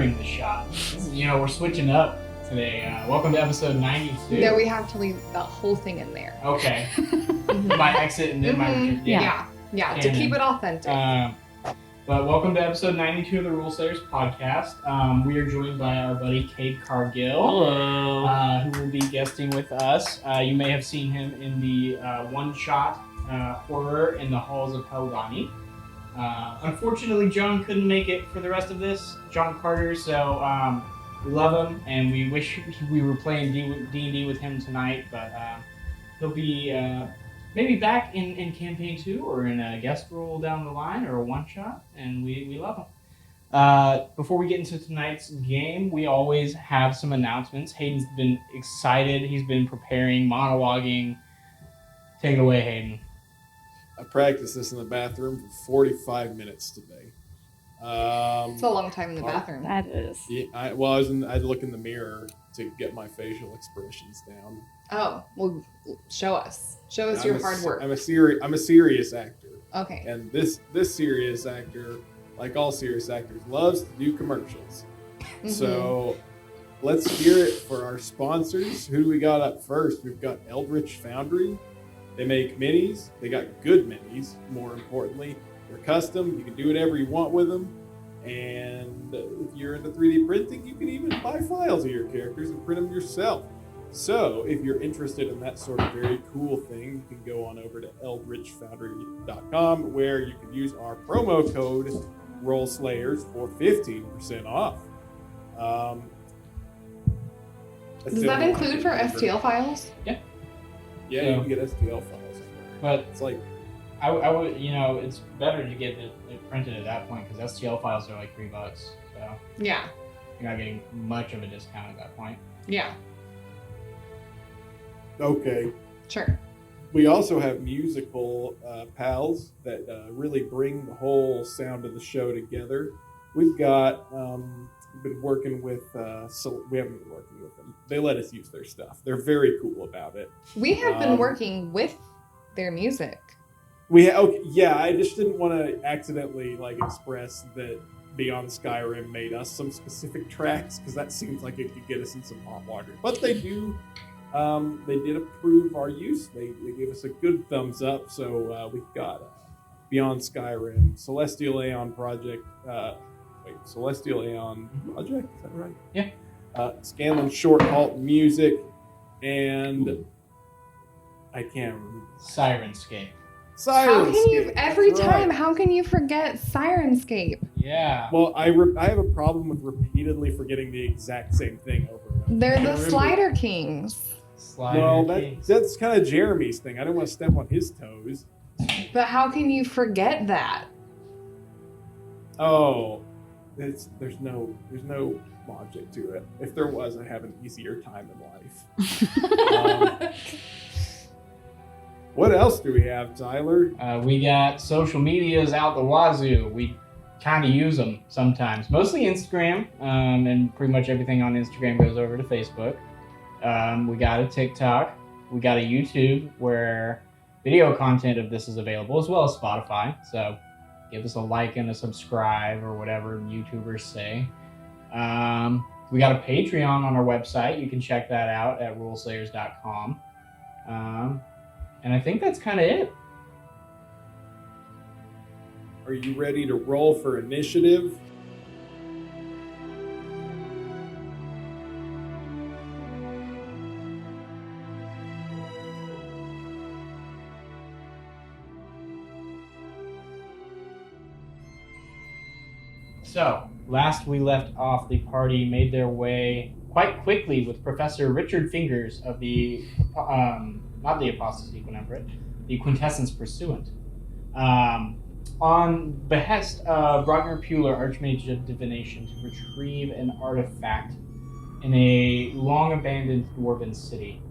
during the shot. We're switching up today. Welcome to episode 92. No, we have to leave the whole thing in there. Okay. My exit and then my return. Yeah, to keep it authentic. But welcome to episode 92 of the Rule Slayers podcast. We are joined by our buddy Cade Cargill. Hello. Who will be guesting with us. You may have seen him in the one-shot horror in the Halls of Helgani. Unfortunately, John couldn't make it for the rest of this, John Carter, so we love him, and we wish we were playing D&D with him tonight, but he'll be maybe back in Campaign 2 or in a guest role down the line or a one-shot, and we love him. Before we get into tonight's game, we always have some announcements. Hayden's been excited. He's been preparing, monologuing. Take it away, Hayden. I practiced this in the bathroom for 45 minutes today. It's a long time in the bathroom. That is. Yeah, I'd look in the mirror to get my facial expressions down. Oh, well, show us. Show us your hard work. I'm a serious actor. Okay. And this serious actor, like all serious actors, loves to do commercials. Mm-hmm. So let's hear it for our sponsors. Who do we got up first? We've got Eldritch Foundry. They make minis. They got good minis, more importantly. They're custom. You can do whatever you want with them. And if you're into 3D printing, you can even buy files of your characters and print them yourself. So if you're interested in that sort of very cool thing, you can go on over to eldritchfoundry.com, where you can use our promo code ROLLSLAYERS for 15% off. Does that include for STL files? Yeah. Yeah, you can get STL files. But it's like, I would, it's better to get it printed at that point because STL files are like $3. So yeah, you're not getting much of a discount at that point. Yeah. Okay. Sure. We also have musical pals that really bring the whole sound of the show together. We've got been working with, we haven't been working with them. They let us use their stuff. They're very cool about it. We have been working with their music. I just didn't want to accidentally express that Beyond Skyrim made us some specific tracks, because that seems like it could get us in some hot water. But they do. They did approve our use. They gave us a good thumbs up. So we've got Beyond Skyrim, Celestial Aeon Project. Celestial Aeon Project, is that right? Yeah. Scanlan Short Halt Music, and I can't remember. Sirenscape. How can you How can you forget Sirenscape? Yeah. Well, I have a problem with repeatedly forgetting the exact same thing over and over. They're the Slider Kings. That's kind of Jeremy's thing. I don't want to step on his toes. But how can you forget that? Oh, there's no logic to it. If there was, I'd have an easier time in life. What else do we have, Tyler? We got social medias out the wazoo. We kind of use them sometimes. Mostly Instagram, and pretty much everything on Instagram goes over to Facebook. We got a TikTok. We got a YouTube where video content of this is available, as well as Spotify. So give us a like and a subscribe, or whatever YouTubers say. We got a Patreon on our website. You can check that out at ruleslayers.com. And I think that's kind of it. Are you ready to roll for initiative? So, last we left off, the party made their way quite quickly with Professor Richard Fingers of the, not the Apostasy Quintemvirate, the Quintessence Pursuant. On behest of Brogner Puler, Archmage of Divination, to retrieve an artifact in a long-abandoned dwarven city.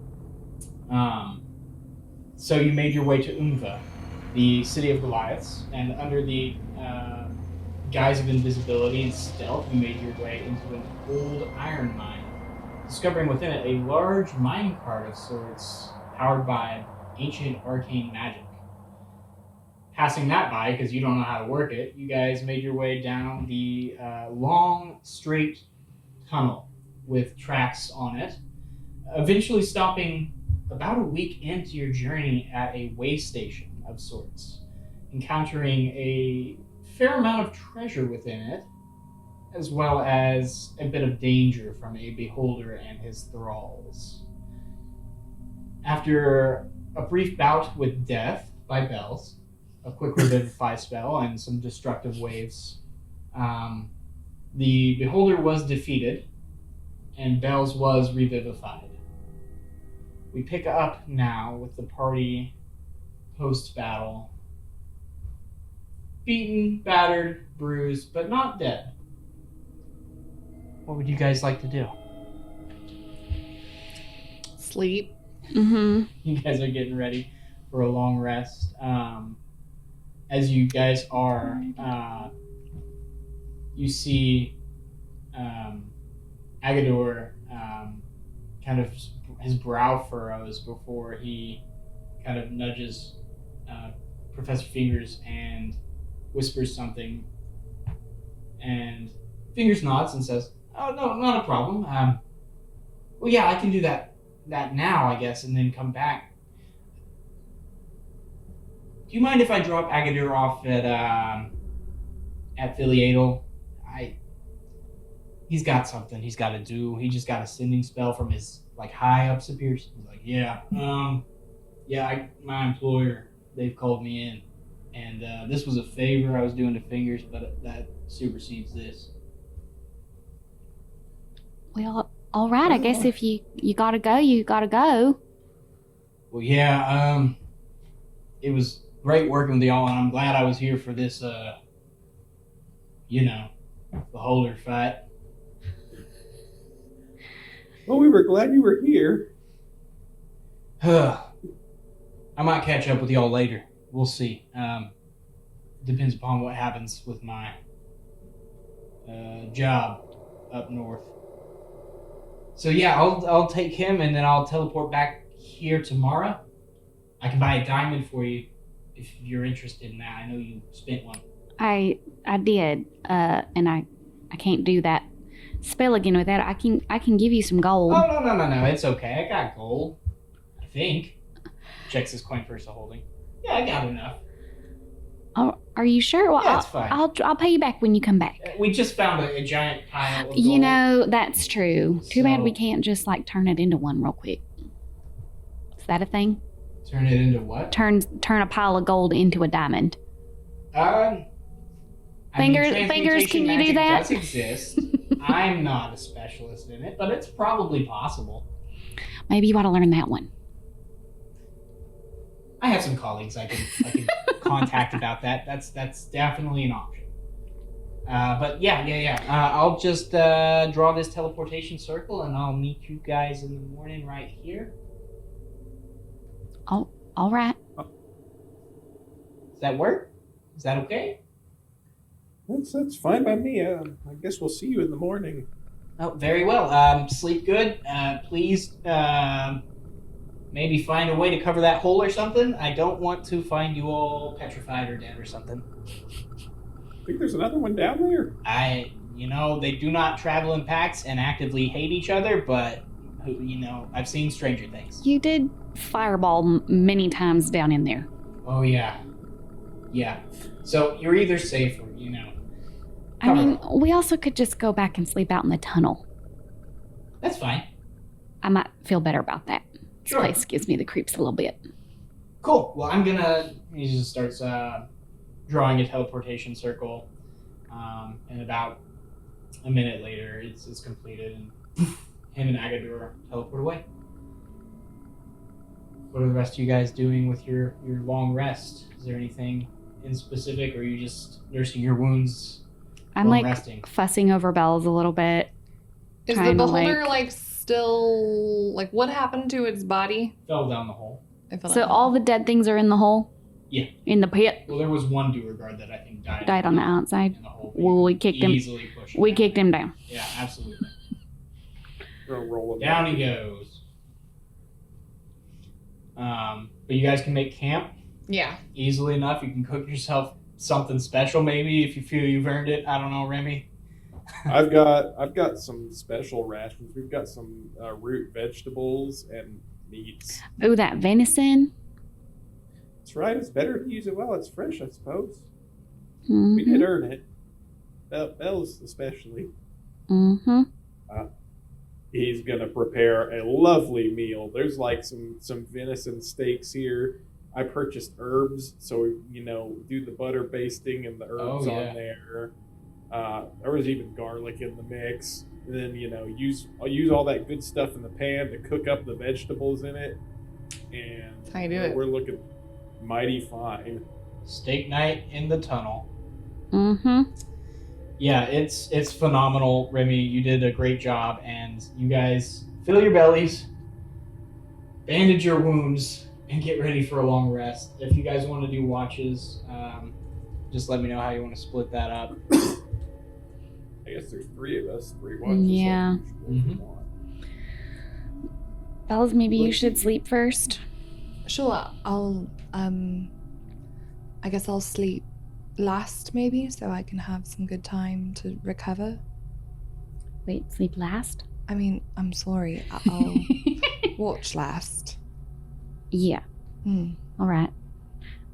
So you made your way to Umva, the city of Goliaths, and under the guise of invisibility and stealth, you made your way into an old iron mine, discovering within it a large minecart of sorts powered by ancient arcane magic. passing that by, because you don't know how to work it, you guys made your way down the long, straight tunnel with tracks on it, eventually stopping about a week into your journey at a way station of sorts, encountering a fair amount of treasure within it, as well as a bit of danger from a beholder and his thralls. After a brief bout with death by Bells, a quick revivify spell, and some destructive waves, the beholder was defeated, and Bells was revivified. We pick up now with the party post-battle. Beaten, battered, bruised, but not dead. What would you guys like to do? Sleep. Mm-hmm. You guys are getting ready for a long rest. As you guys are, you see Agador kind of his brow furrows before he kind of nudges Professor Fingers and whispers something, and Fingers nods and says, "Oh no, not a problem. Well, yeah, I can do that now, I guess, and then come back. Do you mind if I drop Agadir off at Filiatal? He's got something he's got to do. He just got a sending spell from his high up superiors." He's like, "Yeah, my employer, they've called me in, and this was a favor I was doing to Fingers, but that supersedes this." Well, all right. I guess if you gotta go, you gotta go. Well, yeah, it was great working with y'all, and I'm glad I was here for this, beholder fight. Well, we were glad you were here. I might catch up with y'all later. We'll see. Depends upon what happens with my job up north. So yeah, I'll take him, and then I'll teleport back here tomorrow. I can buy a diamond for you if you're interested in that. I know you spent one. I did, and I can't do that spell again with that. I can give you some gold. Oh no, it's okay. I got gold, I think. Checks his coin purse holding. Yeah, I got enough. Oh, are you sure? Well, Yeah, it's fine. I'll pay you back when you come back. We just found a giant pile of gold. You know, that's true. Too bad So- we can't just turn it into one real quick. Is that a thing? Turn it into what? Turn a pile of gold into a diamond. Fingers, transmutation can you magic do that? does exist. I'm not a specialist in it, but it's probably possible. Maybe you ought to learn that one. I have some colleagues I can contact about that. That's definitely an option. But yeah. I'll just draw this teleportation circle, and I'll meet you guys in the morning right here. Oh, all right. Does that work? Is that okay? That's fine by me. I guess we'll see you in the morning. Oh, very well. Sleep good. Please, maybe find a way to cover that hole or something. I don't want to find you all petrified or dead or something. Think there's another one down there? They do not travel in packs and actively hate each other, but, I've seen stranger things. You did fireball many times down in there. Oh, yeah. Yeah. So you're either safe or, I mean, we also could just go back and sleep out in the tunnel. That's fine. I might feel better about that. Sure. This place gives me the creeps a little bit. Cool. Well, he just starts drawing a teleportation circle, and about a minute later, it's completed, and him and Agadir teleport away. What are the rest of you guys doing with your long rest? Is there anything in specific, or are you just nursing your wounds? I'm while resting? fussing over Bells a little bit. Is the Trying to, beholder still what happened to its body? Fell down the hole. It fell So down. all the dead things are in the hole? Yeah. In the pit? Well, there was one doer guard that I think died On the outside? in the hole. Well, we kicked him. Easily pushed We down. kicked him down. Yeah, absolutely. We're gonna roll him Down he goes. But you guys can make camp Yeah. easily enough. You can cook yourself something special, maybe, if you feel you've earned it. I don't know, Remy. I've got some special rations. We've got some root vegetables and meats. Oh, that venison. That's right. It's better to use it while it's fresh, I suppose. Mm-hmm. We did earn it. Bells especially. Mm-hmm. He's gonna prepare a lovely meal. There's like some venison steaks here. I purchased herbs, so do the butter basting and the herbs on there. There was even garlic in the mix. And then I'll use all that good stuff in the pan to cook up the vegetables in it, and That's how you do it. we're looking mighty fine. Steak night in the tunnel. Mm-hmm. Yeah, it's phenomenal, Remy. You did a great job, and you guys fill your bellies, bandage your wounds, and get ready for a long rest. If you guys want to do watches, just let me know how you want to split that up. I guess there's 3 of us, 3 watches. Yeah. Like usual if you want. Bells, maybe you should sleep first. Sure, I'll I guess I'll sleep last maybe so I can have some good time to recover. Wait, sleep last? I mean, I'm sorry. I'll watch last. Yeah. All right.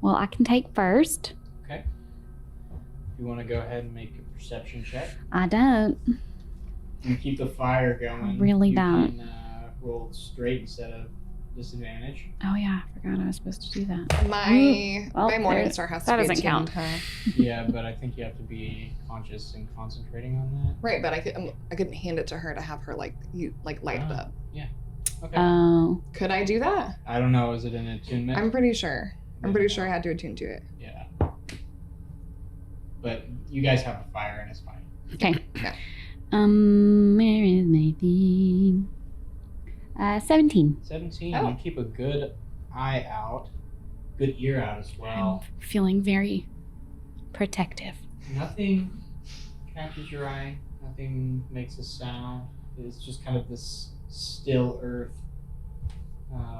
Well, I can take first. Okay. If you want to go ahead and make a perception check. I don't. You keep the fire going. I really you don't. Can, roll straight instead of disadvantage. Oh yeah, I forgot I was supposed to do that. My Well, my Morningstar has that to be doesn't count. attuned, huh? Yeah, but I think you have to be conscious and concentrating on that. Right, but I couldn't hand it to her to have her light it up. Okay. Oh. Could I do that? I don't know. Is it an attunement? I'm pretty sure. I'm pretty sure I had to attune to it. Yeah. But you guys have a fire and it's fine. Okay. Yeah. Where is my thing? 17. 17. Oh. You keep a good eye out, good ear out as well. I'm feeling very protective. Nothing catches your eye. Nothing makes a sound. It's just kind of this still earth,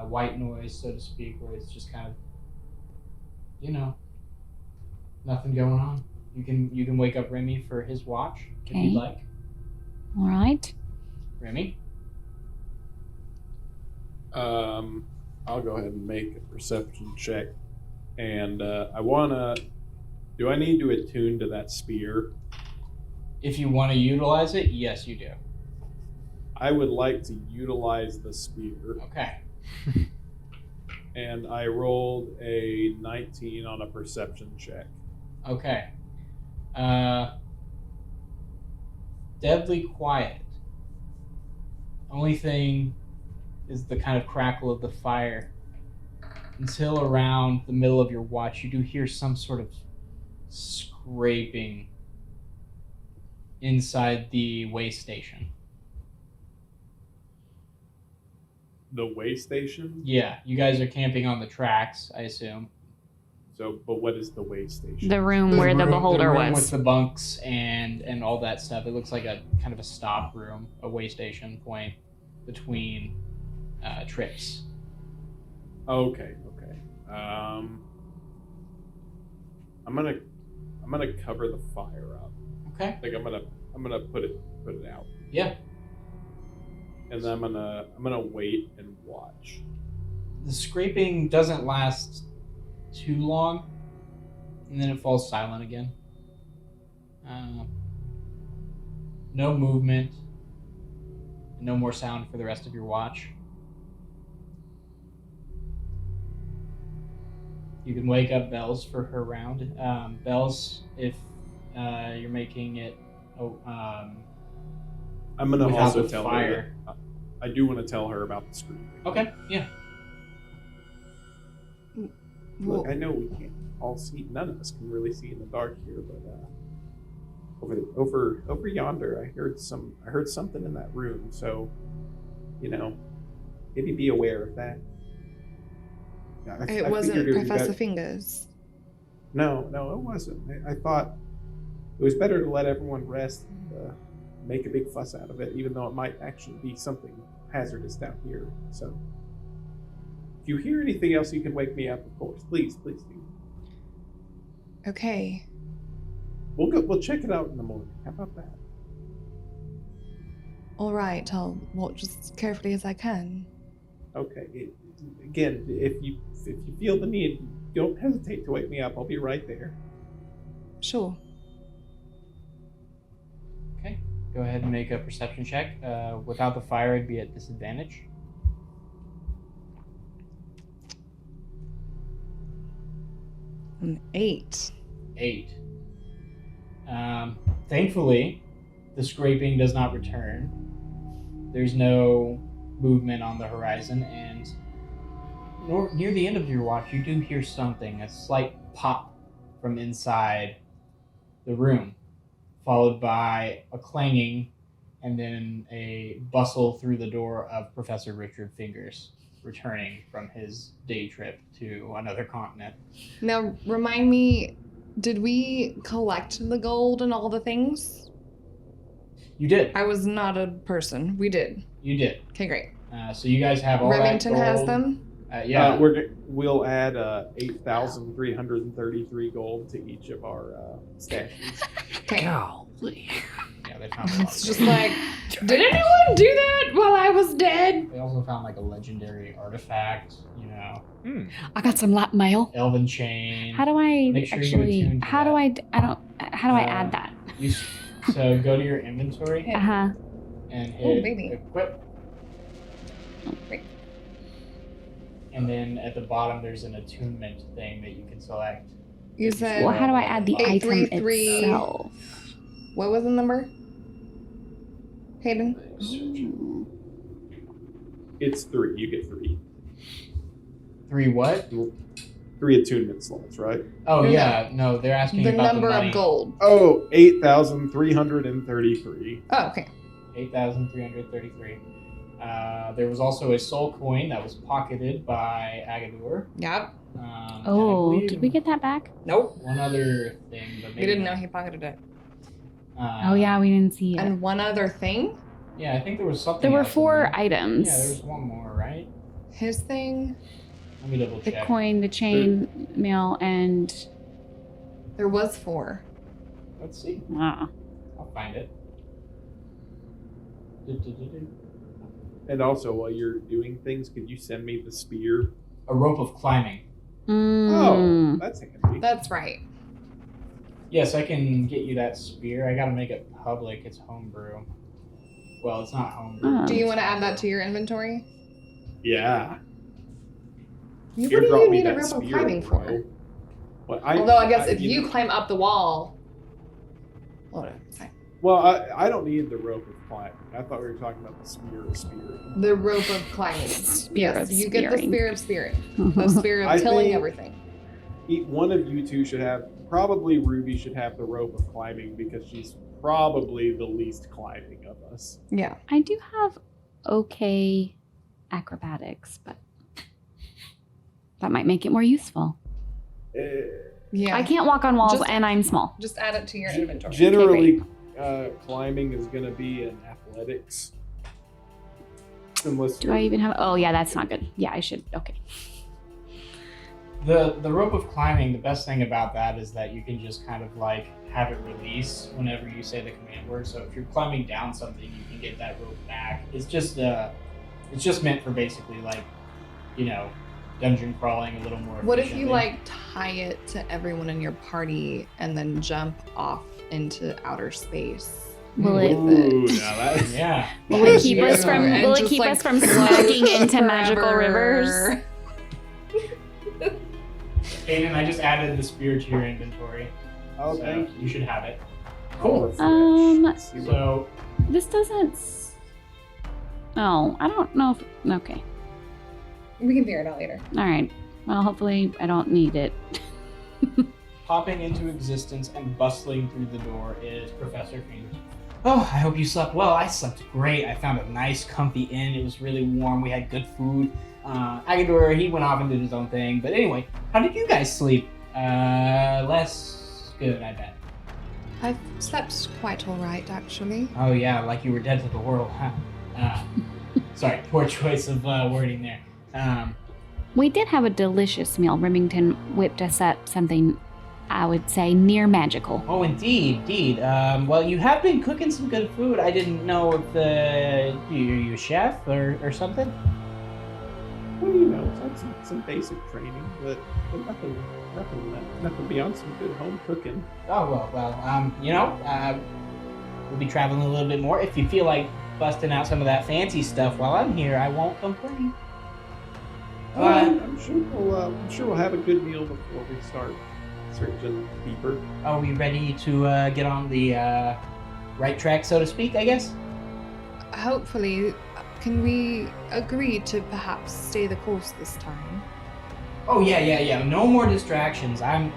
white noise, so to speak, where it's just kind of, nothing going on. You can wake up Remy for his watch if you'd like. All right. Remy. I'll go ahead and make a perception check, and do I need to attune to that spear? If you want to utilize it, yes, you do. I would like to utilize the spear, Okay. and I rolled a 19 on a perception check. Okay. Deadly quiet. Only thing is the kind of crackle of the fire. Until around the middle of your watch, you do hear some sort of scraping inside the way station. The way station? Yeah, you guys are camping on the tracks, I assume. So, but what is the way station? The room where the beholder room was. with the bunks and all that stuff. It looks like a kind of a stop room, a way station point between trips. Okay. I'm gonna cover the fire up. Okay. Like I'm gonna put it out, Yeah. and then I'm gonna wait and watch. The scraping doesn't last too long, and then it falls silent again. No movement, no more sound for the rest of your watch. You can wake up Bells for her round. Bells, if you're making it, I'm gonna without also the tell fire. her that I do want to tell her about the screaming. Okay, yeah. Look, I know we can't all see. None of us can really see in the dark here, but over yonder, I heard something in that room. So, maybe be aware of that. Yeah, It I wasn't figured it was Professor better- Fingers. No, it wasn't. I thought it was better to let everyone rest and make a big fuss out of it, even though it might actually be something hazardous down here. So, If you hear anything else, you can wake me up, of course. Please do. Okay. We'll check it out in the morning. How about that? All right. I'll watch as carefully as I can. Okay. Again, if you feel the need, don't hesitate to wake me up. I'll be right there. Sure. Okay. Go ahead and make a perception check. Without the fire, it'd be at disadvantage. An 8. 8. Thankfully, the scraping does not return. There's no movement on the horizon, and near the end of your watch, you do hear something, a slight pop from inside the room, followed by a clanging, and then a bustle through the door of Professor Richard Fingers, returning from his day trip to another continent. Now, remind me, did we collect the gold and all the things? You did. I was not a person. We did. You did. Okay, great. So you guys have all Remington that gold. has them? Yeah. We'll add 8,333 gold to each of our stashes. Okay. Golly. Yeah, they found a lot It's of just gold. like, did anyone do that while I was dead? They also found like a legendary artifact, I got some light mail. elven chain. How do I Make sure you actually? attune to How do that. I? I don't. How do I add that? So go to your inventory Uh huh. and Oh, hit baby. equip. Great. And then at the bottom, there's an attunement thing that you can select. You said, Well, how do I add the item 833. itself? what was the number? Hayden? It's 3. You get 3. 3 what? 3 attunement slots, right? Oh, No. yeah. No, they're asking The about number the money. of gold. Oh, 8,333. Oh, okay. 8,333. There was also a soul coin that was pocketed by Agadur. Yep. And I Oh, believe did we get that back? Nope. one other thing? But We maybe didn't know not. he pocketed it. Oh yeah, we didn't see it. And one other thing, Yeah, I think there was something. There were else in 4 there. items. Yeah, there was one more, right? his thing, Let me double The check. coin, the chain mail, and there was 4. Let's see. ah, I'll find it. And also, while you're doing things, could you send me the spear? A rope of climbing. Oh, that's handy. That's right. Yes, I can get you that spear. I gotta make it public. It's homebrew. Well, it's not homebrew. Oh. Do you want to add that to your inventory? Yeah. What Here, do drop you me need a that rope of spear, climbing bro. for? Well, Although I guess if you you know- climb up the wall. Hold on. Sorry. Well, I don't need the rope of climbing. I thought we were talking about the spear of spear. The rope of climbing. Spear Yes, of you get the spearing. spear of spirit. The spear of I tilling think- everything. One of you two should have, probably Ruby should have the rope of climbing because she's probably the least climbing of us. Yeah. I do have okay acrobatics, but that might make it more useful. Yeah. I can't walk on walls, Just- and I'm small. Just add it to your inventory. Generally, climbing is going to be an athletics. Unless Do I even have? Oh yeah, that's not good. Yeah, I should. Okay. The rope of climbing, the best thing about that is that you can just kind of like have it release whenever you say the command word. So if you're climbing down something, you can get that rope back. It's just meant for basically like, dungeon crawling a little more. What if you efficiently. tie it to everyone in your party and then jump off into outer space? Will it? Ooh, now that, Yeah. Will it keep us Yeah. from? And Will it just, keep like, us from float smacking into magical forever. rivers? Aiden, I just added the spear to your inventory. oh, So thank you should have it. you. Um, See what- So This doesn't. Oh, I don't know if. Okay. We can figure it out later. All right. Well, hopefully I don't need it. popping into existence and bustling through the door is Professor Fingers. Oh, I hope you slept well. I slept great. I found a nice, comfy inn. It was really warm. We had good food. Agadur, he went off and did his own thing. But anyway, how did you guys sleep? Less good, I bet. I've slept quite all right, actually. Oh yeah, like you were dead to the world, huh? Sorry, poor choice of wording there. We did have a delicious meal. Remington whipped us up something, I would say, near magical. Oh, indeed. Well, you have been cooking some good food. I didn't know if you a chef or something. Well, you know, it's had some basic training, but nothing beyond some good home cooking. Oh, well, we'll be traveling a little bit more. If you feel like busting out some of that fancy stuff while I'm here, I won't complain. I'm sure we'll have a good meal before we start searching deeper. Are we ready to get on the right track, so to speak, I guess? Hopefully, can we agree to perhaps stay the course this time? Oh, yeah. No more distractions. I'm,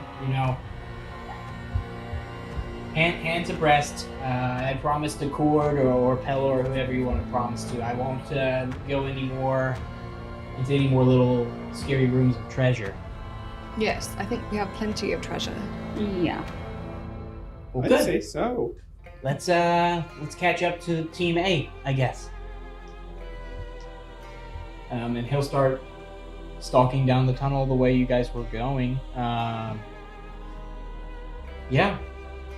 hands abreast. I promised to Cord or Pell or whoever you want to promise to. I won't go into any more little scary rooms of treasure. Yes, I think we have plenty of treasure. Yeah. Well, I'd good. say so. Let's catch up to Team A, I guess. And he'll start stalking down the tunnel the way you guys were going. Yeah,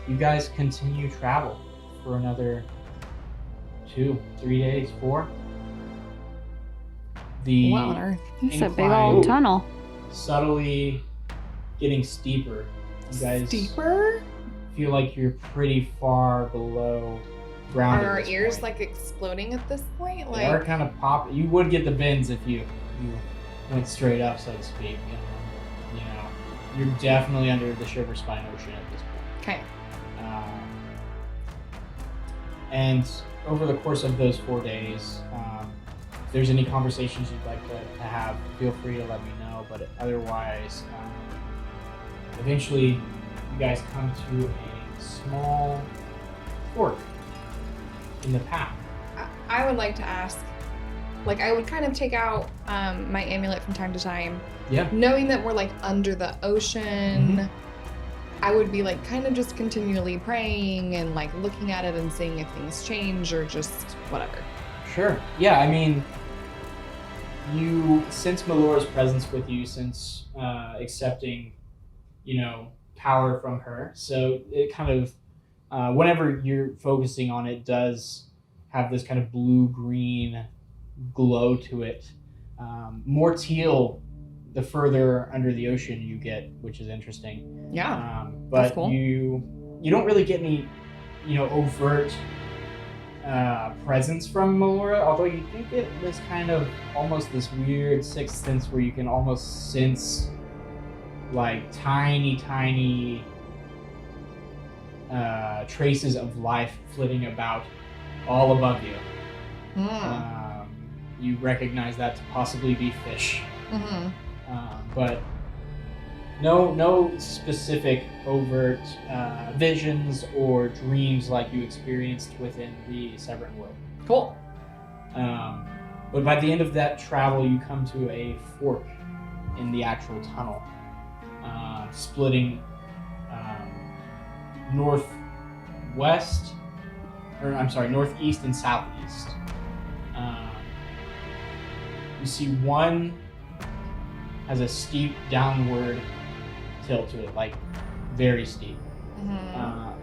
you guys continue travel for another 2, 3 days, 4. The What on earth? It's a big incline old tunnel. subtly getting steeper. You guys Steeper? feel like you're pretty far below ground. Are at our this ears point. like exploding at this point? They are Like, kind of pop. You would get the bends if you went straight up, so to speak. You're definitely under the Sugar Spine Ocean at this point. okay. And over the course of those 4 days, if there's any conversations you'd like to have, feel free to let me know. But otherwise, eventually, you guys come to a small fork in the path. I would like to ask, like, I would kind of take out my amulet from time to time, Yeah. knowing that we're like under the ocean. Mhm. I would be like kind of just continually praying and like looking at it and seeing if things change or just whatever. Sure. Yeah, I mean, you sense Melora's presence with you since accepting, power from her. So it kind of, whenever you're focusing on it, does have this kind of blue-green glow to it. More teal the further under the ocean you get, which is interesting. Yeah. But That's cool. you don't really get any, overt presence from Melora, although you do get this kind of almost this weird sixth sense where you can almost sense like tiny traces of life flitting about all above you. You recognize that to possibly be fish. Mm-hmm. But no specific overt visions or dreams like you experienced within the Severn Wood. Cool. But by the end of that travel, you come to a fork in the actual tunnel, splitting northeast and southeast. You see one has a steep downward tilt to it, like very steep,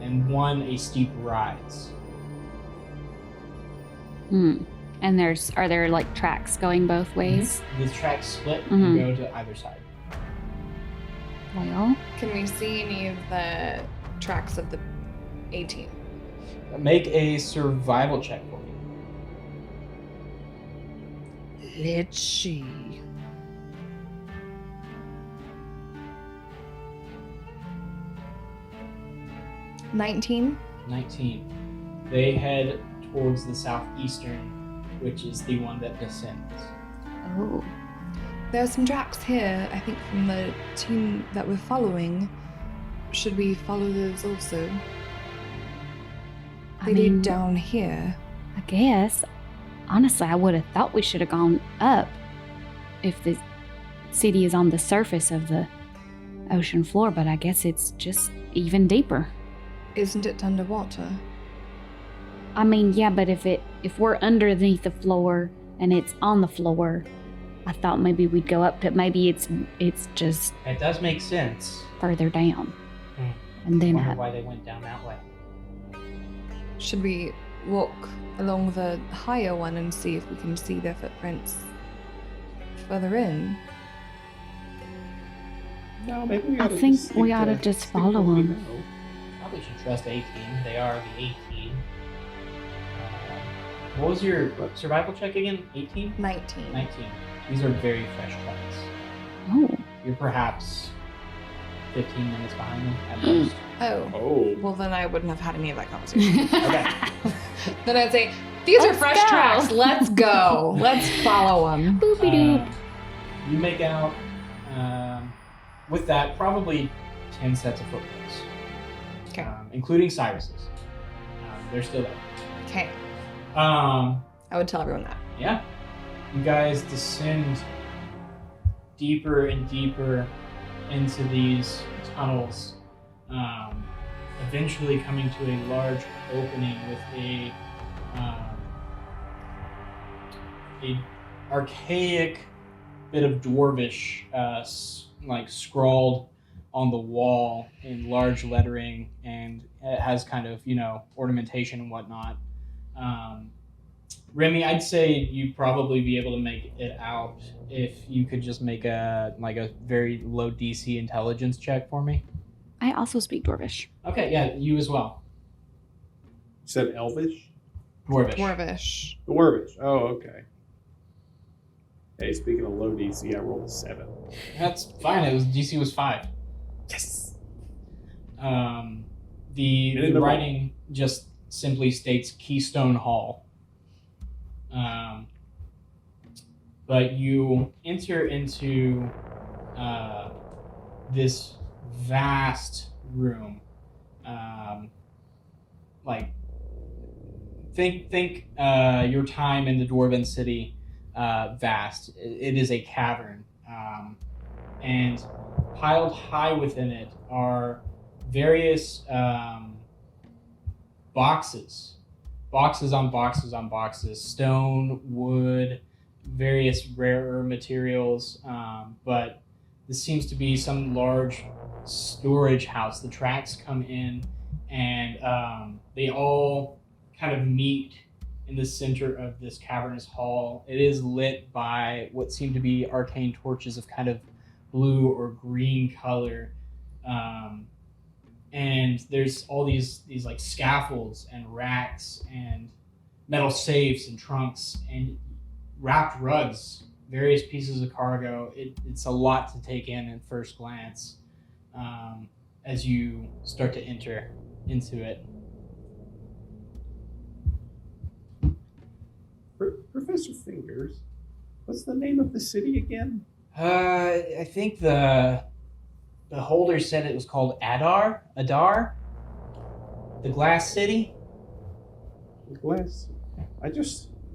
and one a steep rise. And are there like tracks going both ways? The tracks split Mhm. and go to either side. Well, Can we see any of the tracks of the 18? Make a survival check for me. Let's see. $19. 19. They head towards the southeastern, which is the one that descends. oh, There are some tracks here, I think, from the team that we're following. Should we follow those also? I They mean, lead down here. I guess. Honestly, I would have thought we should have gone up if the city is on the surface of the ocean floor, but I guess it's just even deeper. Isn't it underwater? I mean, yeah, but if we're underneath the floor and it's on the floor, I thought maybe we'd go up, but maybe it's just It does make sense. further down. Hmm. And then Wonder why they went down that way. Should we walk along the higher one and see if we can see their footprints further in? No, maybe we I ought to think just we stick ought to to- just stick follow what we them. know. Probably should trust A team. They are the A team. What was your survival check again? 18? 19. 19. These are very fresh tracks. Oh, You're perhaps 15 minutes behind them at most. Oh. Oh. Well, then I wouldn't have had any of that conversation. Okay. Then I'd say, these are Let's fresh go. tracks. Let's go. Let's follow them. boopy doop. You make out, with that, probably 10 sets of footprints. Okay. Including Cyrus's. They're still there. Okay. Um, I would tell everyone that. yeah. You guys descend deeper and deeper into these tunnels, eventually coming to a large opening with a archaic bit of dwarvish, like scrawled on the wall in large lettering, and it has kind of ornamentation and whatnot. Remy, I'd say you'd probably be able to make it out if you could just make a very low DC intelligence check for me. I also speak Dwarvish. Okay, yeah, you as well. You said Elvish? Dwarvish. Dwarvish. Dwarvish. Oh, okay. Hey, speaking of low DC, I rolled a 7. That's fine. DC was 5. Yes! The writing just simply states Keystone Hall. But you enter into this vast room. Think your time in the Dwarven City vast. It is a cavern, and piled high within it are various boxes on boxes on boxes, stone, wood, various rarer materials, but this seems to be some large storage house. The tracks come in and they all kind of meet in the center of this cavernous hall. It is lit by what seem to be arcane torches of kind of blue or green color. And there's all these like scaffolds and racks and metal safes and trunks and wrapped rugs, various pieces of cargo. It's a lot to take in at first glance as you start to enter into it. Professor Fingers, what's the name of the city again? I think the holder said it was called Adar, the Glass City. Glass.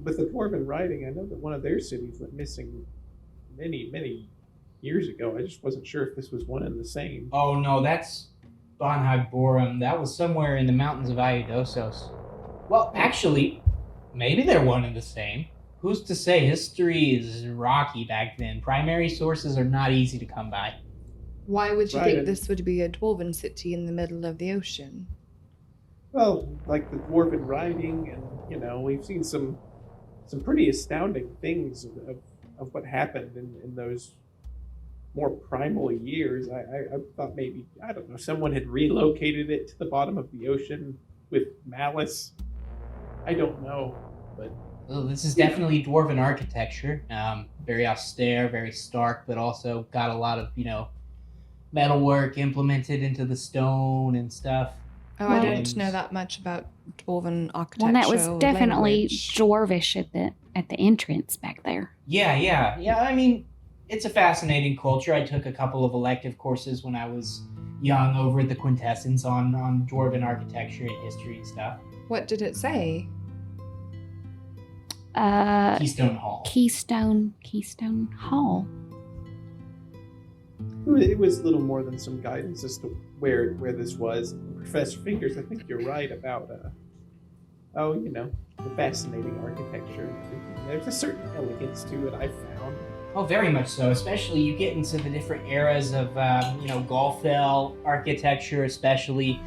With the Dwarven writing, I know that one of their cities went missing many years ago. I just wasn't sure if this was one and the same. Oh no, that's Bonhagborum. That was somewhere in the mountains of Iodosos. Well, actually, maybe they're one and the same. Who's to say? History is rocky back then. Primary sources are not easy to come by. Why would you Right. think this would be a dwarven city in the middle of the ocean? Well, like the Dwarven writing, and we've seen some pretty astounding things of what happened in those more primal years. I thought maybe, I don't know, someone had relocated it to the bottom of the ocean with malice. I don't know, but Well, this is definitely dwarven architecture. Very austere, very stark, but also got a lot of, metalwork implemented into the stone and stuff. Oh, I Well- don't know that much about dwarven architecture. Well, that was or definitely language. Dwarvish at the entrance back there. Yeah. I mean, it's a fascinating culture. I took a couple of elective courses when I was young over at the Quintessence on dwarven architecture and history and stuff. What did it say? Keystone Hall. Keystone Hall. it was little more than some guidance as to where this was. Professor Fingers, I think you're right about the fascinating architecture. There's a certain elegance to it, I found. Oh, very much so. Especially you get into the different eras of, Gaulfell architecture, especially.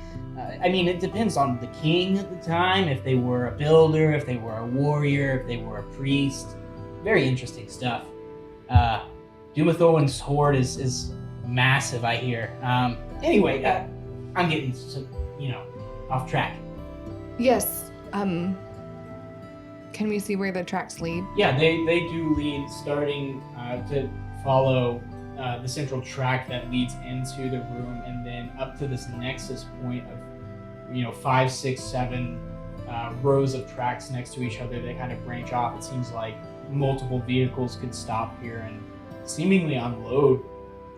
I mean, it depends on the king at the time, if they were a builder, if they were a warrior, if they were a priest. Very interesting stuff. Dumathorin's hoard is massive, I hear. Anyway, I'm getting, off track. Yes. Can we see where the tracks lead? Yeah, they do lead, starting to follow the central track that leads into the room, and then up to this nexus point of 5, 6, 7 rows of tracks next to each other. They kind of branch off. It seems like multiple vehicles could stop here and seemingly unload,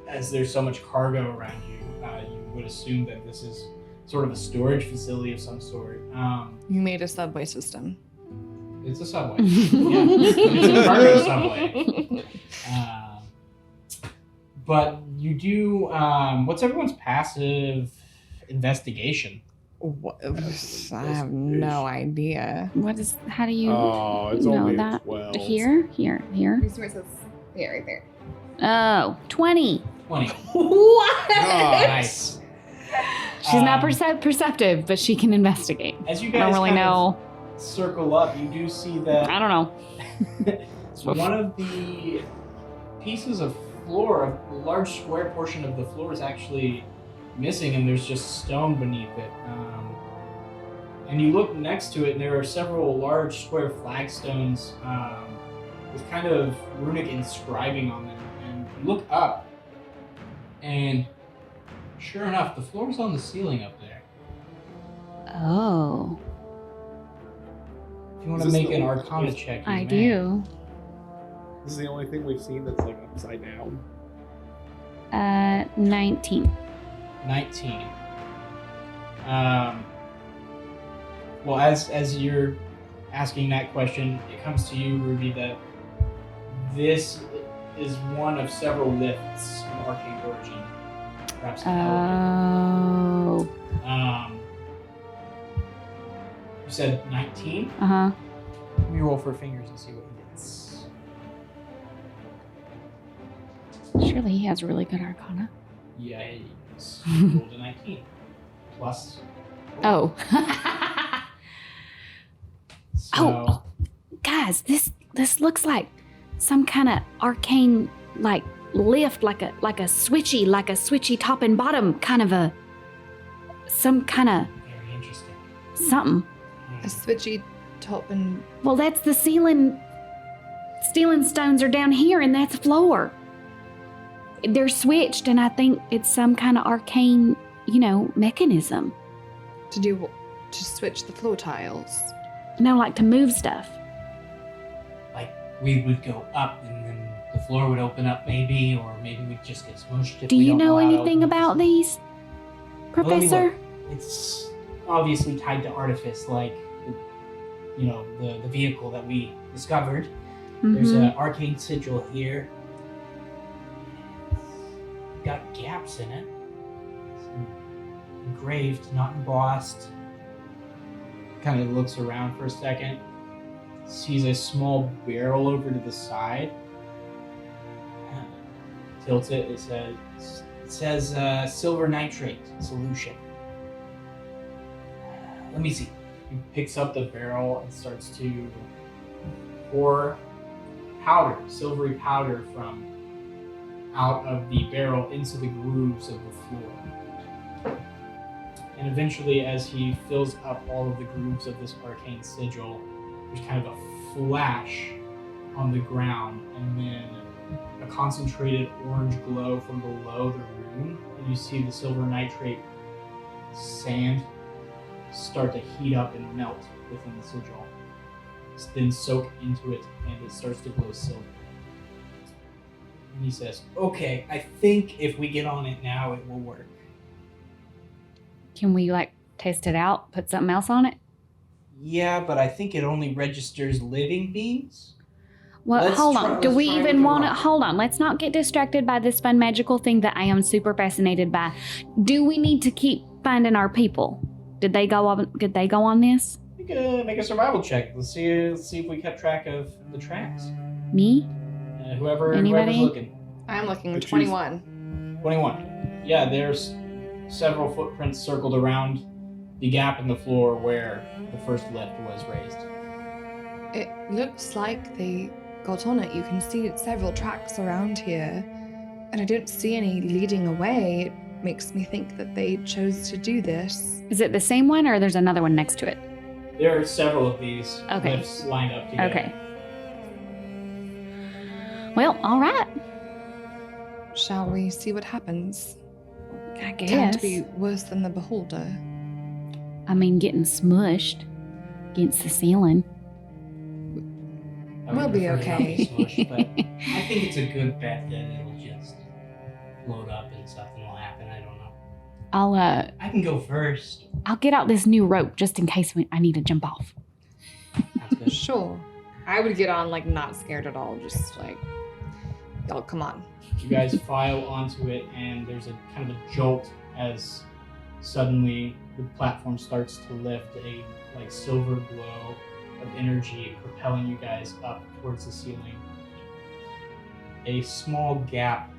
as there's so much cargo around you. You would assume that this is sort of a storage facility of some sort. You made a subway system. It's a subway. Yeah, it's a cargo subway. But you do. What's everyone's passive investigation? What? I have no idea. How do you Oh, it's know only a that? 12. Here? Yeah, right there. Oh, 20. 20. What? Nice. She's not perceptive, but she can investigate. As you I guys don't really kind know. of circle up, you do see that I don't know. one of the pieces of floor, a large square portion of the floor, is actually missing, and there's just stone beneath it. And you look next to it, and there are several large square flagstones with kind of runic inscribing on them. And you look up, and sure enough, the floor's on the ceiling up there. Oh, If you want Is to this make an the- Arcana check, you I may. do. This is the only thing we've seen that's like upside down. 19. 19. Well, as you're asking that question, it comes to you, Ruby, that this is one of several lifts of arcane origin. Perhaps an elevator. Oh. You said 19? Uh-huh. Let me roll for fingers and see what he gets. Surely he has really good arcana. Yeah, he's rolled a 19. Plus. Oh. So, Oh. Guys, this looks like some kind of arcane lift, like a switchy top and bottom kind of some kind of very interesting. something. A switchy top and Well, that's the ceiling. Ceiling stones are down here, and that's floor. They're switched, and I think it's some kind of arcane, mechanism. to switch the floor tiles. Like to move stuff. Like, we would go up and then the floor would open up maybe, or maybe we'd just get smushed if Do we you don't know how to anything open about it. these, Well, let me Professor? look. It's obviously tied to artifice, like, the vehicle that we discovered. There's Mhm. an arcane sigil here. It's got gaps in it. It's engraved, not embossed. Kind of looks around for a second. Sees a small barrel over to the side. Tilts it. It says silver nitrate solution. Let me see. He picks up the barrel and starts to pour powder, silvery powder, from out of the barrel into the grooves of the floor. And eventually, as he fills up all of the grooves of this arcane sigil, there's kind of a flash on the ground, and then a concentrated orange glow from below the rune, and you see the silver nitrate sand start to heat up and melt within the sigil. Then soak into it, and it starts to glow silver. And he says, "Okay, I think if we get on it now, it will work." Can we test it out? Put something else on it? Yeah, but I think it only registers living beings. Well, Let's hold try- on. Do let's we try even with the want to? rock. Hold on. Let's not get distracted by this fun magical thing that I am super fascinated by. Do we need to keep finding our people? Did they go on this? Make a survival check. Let's see if we kept track of the tracks. Me? Whoever's Anybody? looking. I'm looking I at choose- 21. 21. Yeah, there's several footprints circled around the gap in the floor where the first lift was raised. It looks like they got on it. You can see several tracks around here, and I don't see any leading away. It makes me think that they chose to do this. Is it the same one or there's another one next to it? There are several of these Okay. lifts lined up together. Okay. Well, all right. Shall we see what happens? I Can't guess. be worse than the beholder. I mean, getting smushed against the ceiling. I would We'll be prefer not to okay. smush, but I think it's a good bet that it'll just load up and something will happen. I don't know. I'll I can go first. get out this new rope just in case I need to jump off. That's good. Sure. I would get on like not scared at all, just like, y'all come on. You guys file onto it, and there's a kind of a jolt as suddenly the platform starts to lift, a like silver glow of energy propelling you guys up towards the ceiling. A small gap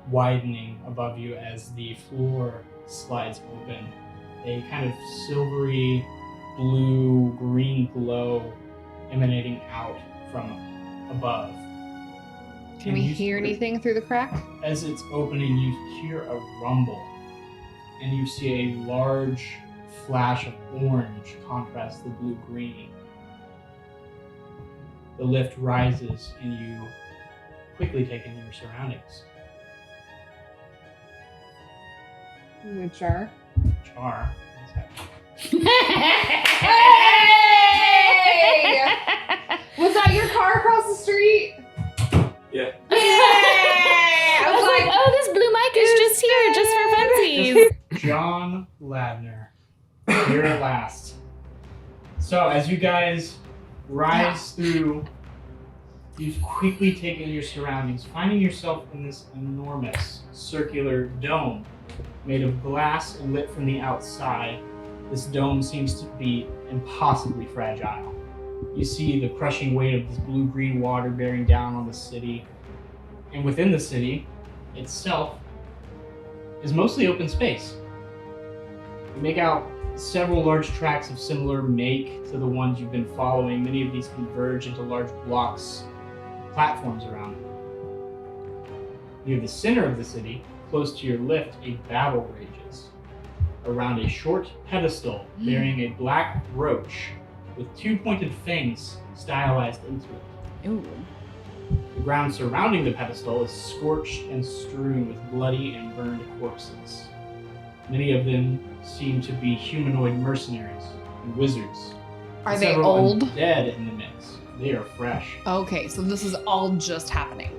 widening above you as the floor slides open. A kind of silvery blue green glow emanating out from above. Can And we you- hear anything through the crack? As it's opening, you hear a rumble, and you see a large flash of orange contrast the blue-green. The lift rises, and you quickly take in your surroundings. Which are? Char. what's that? Was that your car across the street? Yeah. I was like, oh, this blue mic is just here, just for funsies. John Ladner, here at last. So, as you guys rise through, you've quickly taken your surroundings, finding yourself in this enormous circular dome made of glass and lit from the outside. This dome seems to be impossibly fragile. You see the crushing weight of this blue-green water bearing down on the city. And within the city itself is mostly open space. You make out several large tracts of similar make to the ones you've been following. Many of these converge into large blocks, platforms around them. Near the center of the city, close to your lift, a battle rages around a short pedestal bearing a black roach with two pointed fangs stylized into it. Ooh. The ground surrounding the pedestal is scorched and strewn with bloody and burned corpses. Many of them seem to be humanoid mercenaries and wizards. Are And they several old? Undead in the mix. They are fresh. Okay, so this is all just happening.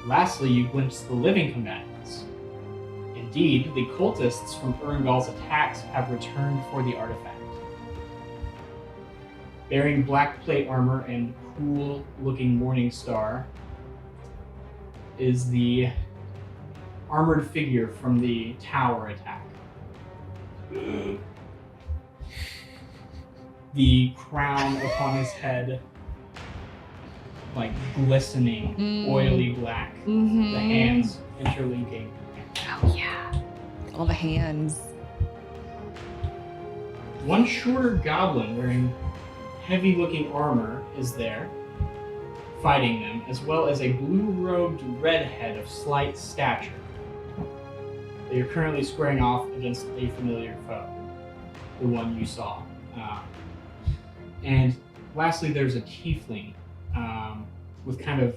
Lastly, you glimpse the living combatants. Indeed, the cultists from Urngal's attacks have returned for the artifact. Bearing black plate armor and cool-looking morning star is the armored figure from the tower attack. The crown upon his head, like glistening, oily black. Mm-hmm. The hands interlinking. Oh, yeah. All the hands. One shorter goblin wearing heavy-looking armor is there, fighting them, as well as a blue-robed redhead of slight stature. They are currently squaring off against a familiar foe, the one you saw. And lastly, there's a tiefling with kind of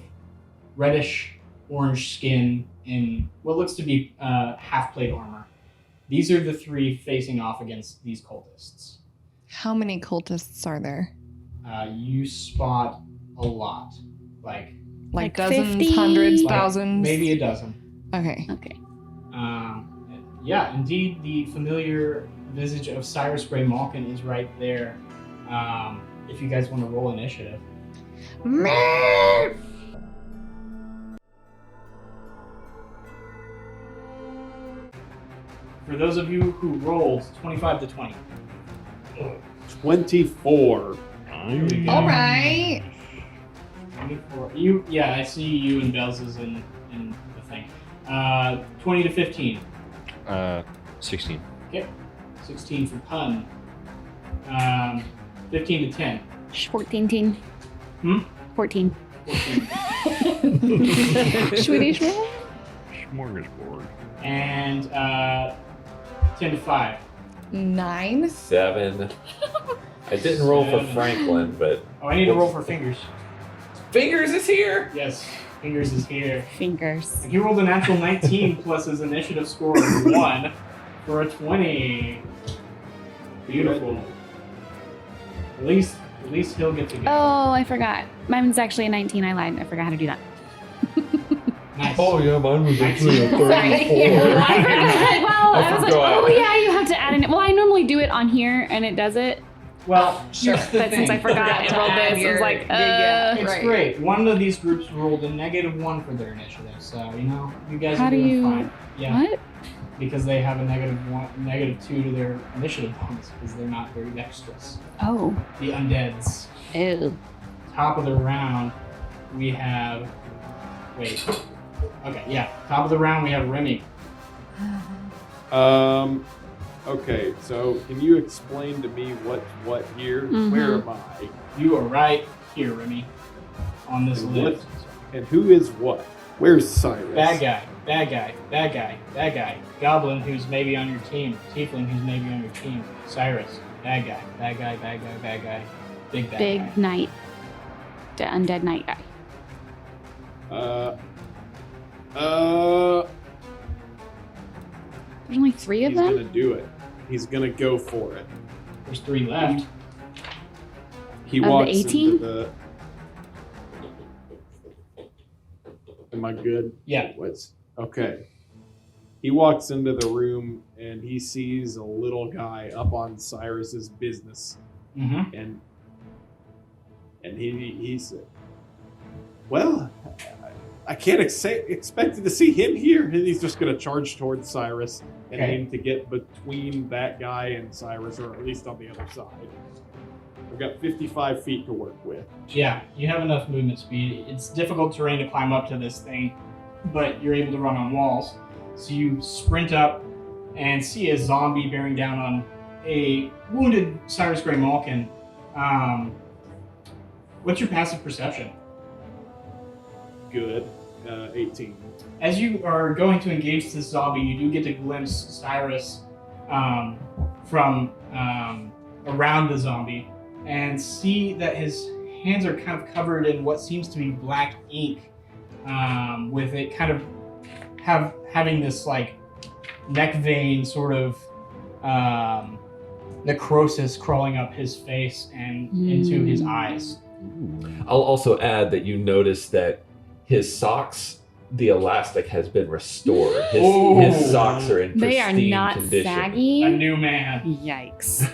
reddish-orange skin in what looks to be half-plate armor. These are the three facing off against these cultists. How many cultists are there? You spot a lot, like Like, Like dozens, 50? hundreds, like thousands? maybe a dozen. Okay. Okay. Yeah, indeed, the familiar visage of Cyrus Grey Malkin is right there. If you guys want to roll initiative. For those of you who rolled 25 to 20. 24. Here we go. All right. 24. I see you and Bells is in the thing. 20 to 15. 16. Okay. 16 for Pun. 15 to 10. 14 teen. 14. 14. Swedish roll? Smorgasbord. And 10 to 5. 9. 7. I didn't roll for 7. Franklin, but Oh, I need to roll for Fingers. Fingers is here. Yes, Fingers is here. Fingers. He rolled a natural 19 plus his initiative score of 1 for a 20. Beautiful. At least he'll get to go. Oh, I forgot. Mine's actually a 19. I lied. I forgot how to do that. Nice. Oh yeah, mine was actually a 34. Sorry. I forgot. Well, I was like, forgot. oh yeah, you have to add in. Well, I normally do it on here, and it does it. Well, Sure. here's the But since I thing. forgot and rolled this, I was like, It's right. great. One of these groups rolled a -1 for their initiative, so you guys How are do doing you- fine. Yeah, What? because they have a -2 to their initiative bonus because they're not very dexterous. Oh. The undeads. Ew. Top of the round, we have. Wait. Okay, yeah. Top of the round, we have Remy. Okay, so can you explain to me what here? Mhm. Where am I? You are right here, Remy, on this And list. And who is what? Where's Cyrus? Bad guy, bad guy, bad guy, bad guy. Goblin, who's maybe on your team. Tiefling, who's maybe on your team. Cyrus, bad guy, bad guy, bad guy, bad guy. Big bad Big guy. knight. The undead knight guy. There's only 3 of He's them? gonna do it. He's gonna go for it. There's 3 left. He Of the walks 18? into the. Am I good? Yeah. What's okay? He walks into the room and he sees a little guy up on Cyrus's business, Mm-hmm. and he said, "Well, I can't expect to see him here." And he's just gonna charge towards Cyrus and Okay. aim to get between that guy and Cyrus, or at least on the other side. I've got 55 feet to work with. Yeah, you have enough movement speed. It's difficult terrain to climb up to this thing, but you're able to run on walls. So you sprint up and see a zombie bearing down on a wounded Cyrus Grey Malkin. What's your passive perception? Good. 18. As you are going to engage this zombie, you do get to glimpse Cyrus from around the zombie and see that his hands are kind of covered in what seems to be black ink, with it kind of having this like neck vein sort of necrosis crawling up his face and into his eyes. I'll also add that you notice that his socks, the elastic has been restored. Oh. His socks are in They are pristine not condition. A saggy. new man. Yikes.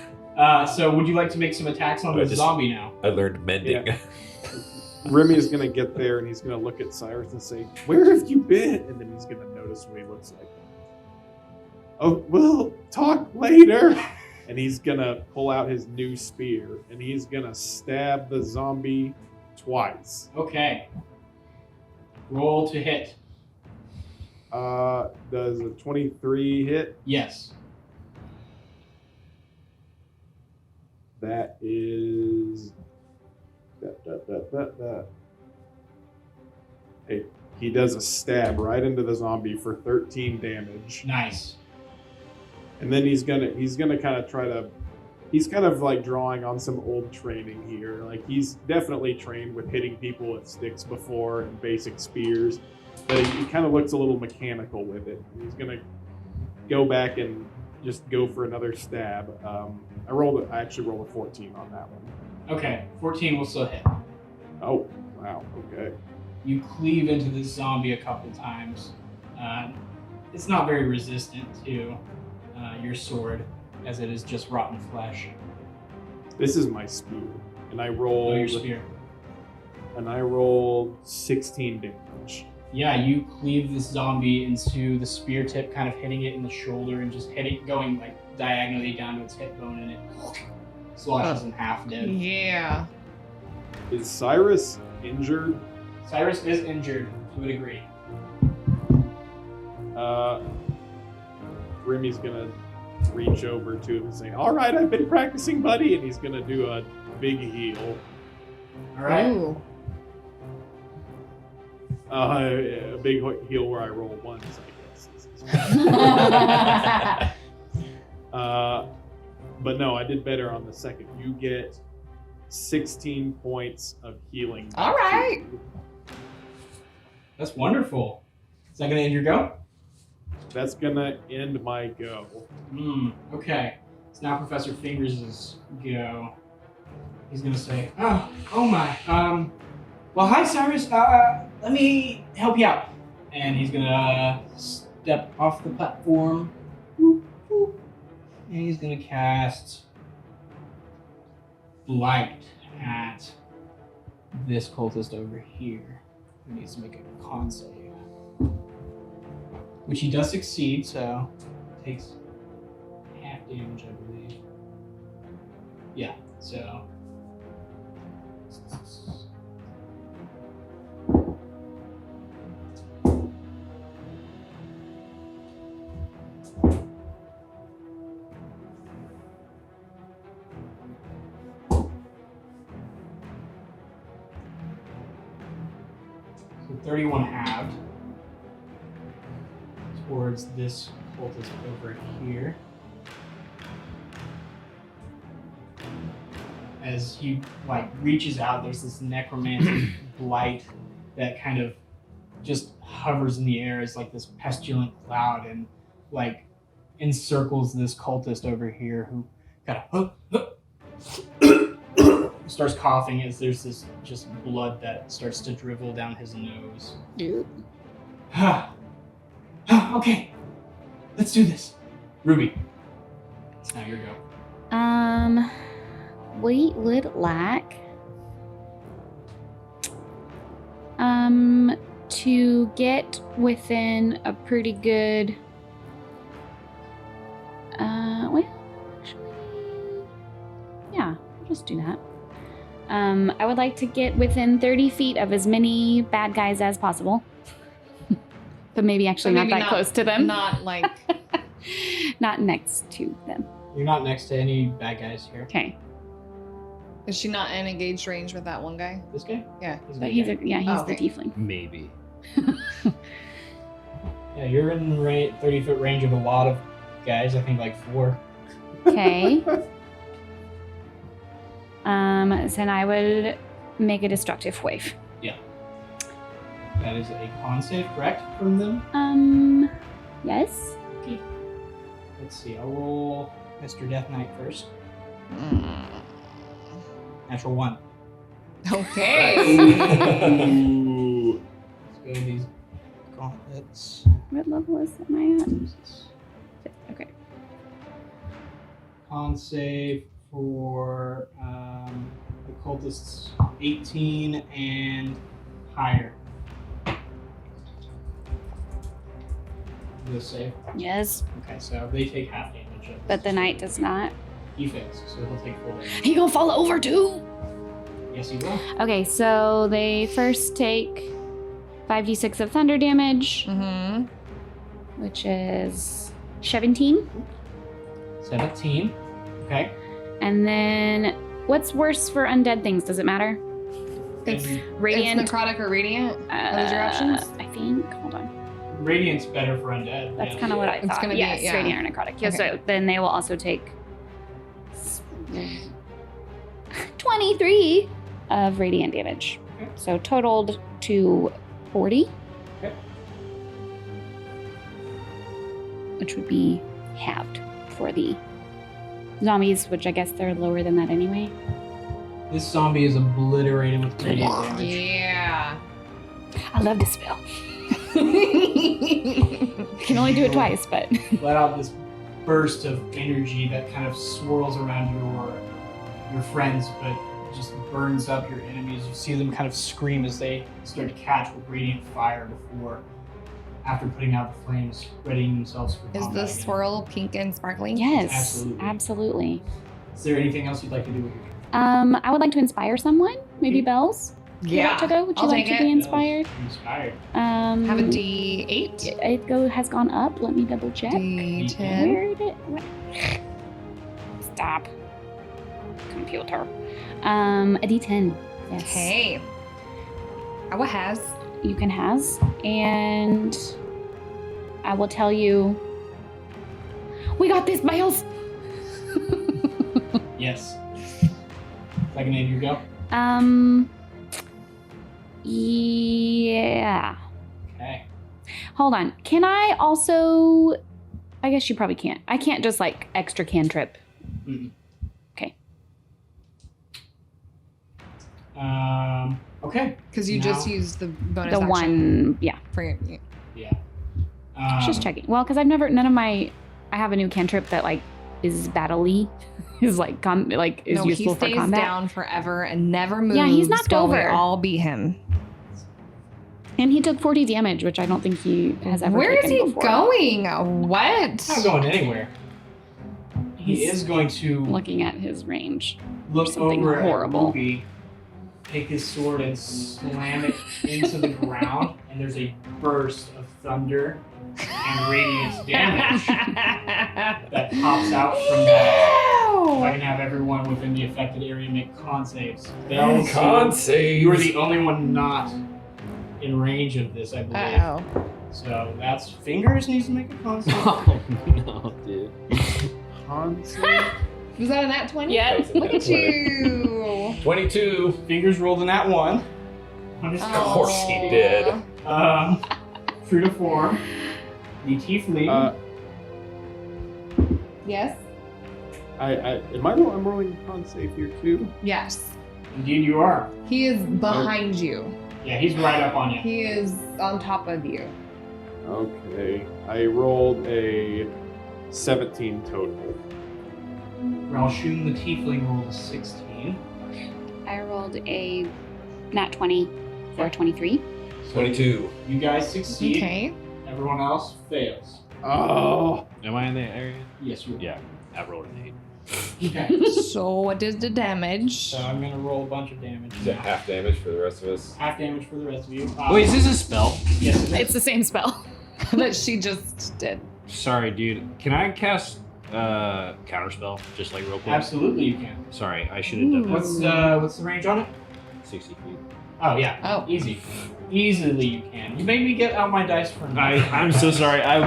So would you like to make some attacks on I the just- zombie now? I learned mending. Yeah. Remy is going to get there and he's going to look at Cyrus and say, "Where have you been?" And then he's going to notice what he looks like. "Oh, we'll talk later." And he's going to pull out his new spear and he's going to stab the zombie twice. Okay. Roll to hit. Does a 23 hit? Yes. That is... Hey, he does a stab right into the zombie for 13 damage. Nice. And then he's gonna kind of try to, he's kind of like drawing on some old training here. Like he's definitely trained with hitting people with sticks before and basic spears, but he kind of looks a little mechanical with it. He's gonna go back and just go for another stab. I actually rolled a 14 on that one. Okay. 14 will still hit. Oh, wow, okay. You cleave into this zombie a couple times. It's not very resistant to your sword, as it is just rotten flesh. This is my spear, and I Oh, rolled, your spear. 16 damage. Yeah, you cleave this zombie into the spear tip, kind of hitting it in the shoulder and just going like diagonally down to its hip bone, and it slashes in half dead. Yeah. Is Cyrus injured? Cyrus is injured. You would agree. Remy's gonna reach over to him and say, "All right, I've been practicing, buddy," and he's gonna do a big heal. All right. Ooh. A big heal where I roll ones, I guess. But no, I did better on the second. You get 16 points of healing. All right. That's wonderful. Is that gonna end your go? That's gonna end my go. Okay. It's now Professor Fingers' go. He's gonna say, oh my. Well, hi, Cyrus. Let me help you out. And he's gonna step off the platform. Boop, boop. And he's gonna cast Blight at this cultist over here. He needs to make a con save. Which he does succeed, so takes half damage, I believe. Yeah, so. So 31 halved towards this cultist over here. As he reaches out, there's this necromantic blight that kind of just hovers in the air as this pestilent cloud and encircles this cultist over here who kind of starts coughing as there's this just blood that starts to dribble down his nose. Dude. Okay, let's do this. Ruby, it's now your go. We would like to get within a pretty good well, actually, yeah, we'll just do that. I would like to get within 30 feet of as many bad guys as possible. But maybe actually not that close to them. Not not next to them. You're not next to any bad guys here. Okay. Is she not in engaged range with that one guy? This guy? Yeah. But he's the okay. tiefling. Maybe. Yeah, you're in 30-foot range of a lot of guys. I think 4. Okay. So then I would make a destructive wave. That is a con save, correct, from them? Yes. Okay. Let's see. I'll roll Mr. Death Knight first. Natural 1. Okay. Ooh. Let's go to these gauntlets. What level is am I at? Okay. Con save for the cultists 18 and higher. This save. Yes, Okay, so they take half damage. Of but the knight does not. He fails, so he'll take full damage. He gonna fall over too? Yes, he will. Okay, so they first take 5d6 of thunder damage, Mm-hmm. which is 17. 17. Okay. And then, what's worse for undead things? Does it matter? It's Radiant. It's necrotic or radiant. What is your options? I think. Hold on. Radiant's better for undead. That's yeah. kind of what I It's thought. gonna be- Yes, yeah. radiant or necrotic. Yeah, Okay. so then they will also take 23 of radiant damage. Okay. So totaled to 40. Okay. Which would be halved for the zombies, which I guess they're lower than that anyway. This zombie is obliterated with radiant damage. Yeah. I love this spell. I can only do it twice, but Let out this burst of energy that kind of swirls around your friends, but just burns up your enemies. You see them kind of scream as they start to catch with radiant fire after putting out the flames, readying themselves for Is combat the again. swirl pink and sparkling? yes, Absolutely. absolutely. Is there anything else you'd like to do with your turn? I would like to inspire someone, maybe Okay. Bells. Yeah, to go? Would you I'll like take to be it. inspired? Inspired. Have a D8. It has gone up. Let me double check. D10. Where did it? Stop. Computer. A D10. Yes. Okay. What has? You can has, and I will tell you. We got this, Bales. Yes. Second aid, you go. Yeah. Okay. Hold on. Can I also? I guess you probably can't. I can't just like extra cantrip. Mm-mm. Okay. Okay. Because you Now- just used the bonus The action one. Yeah. for your. Yeah. I was just checking. Well, because I've never. None of my. I have a new cantrip that like is battle-y. Is like is No, useful he for stays combat. down forever and never moves. Yeah, he's knocked while we over. all beat him. And he took 40 damage, which I don't think he has ever Where is taken he before. going? What? He's not going anywhere. He is going to Looking at his range. look something over horrible. at Ruby, take his sword and slam it into the ground, and there's a burst of thunder and radiant damage that pops out from that. If I can have everyone within the affected area make con saves. Bells, Con saves. you are the only one not in range of this, I believe. Uh-oh. So that's Fingers needs to make a con save. Oh, no, dude. Con save? Was that a nat 20? Yes. Look at you. 22. Fingers rolled a nat 1. I'm just Of course he did. True to form. The tiefling. Yes. I'm rolling con save here too. Yes. Indeed, you are. He is behind you. Yeah, he's right up on you. He is on top of you. Okay, I rolled a 17 total. Ralshun the tiefling rolled a 16. I rolled a nat 20 for a 23. 22. You guys succeed. Okay. Everyone else fails. Oh, Am I in that area? Yes, you are. Yeah, I rolled an 8. Okay. So what is the damage? So I'm gonna roll a bunch of damage. Is it half damage for the rest of us? Half damage for the rest of you. Wait, is this a spell? Yes, it is. It's the same spell. that she just did. Sorry, dude. Can I cast counterspell just like real quick? Absolutely, you can. Sorry, I should have done that. What's the range on it? 60 feet. Oh yeah. Oh. Easy. Easily you can. You made me get out my dice for a minute. I'm so sorry. I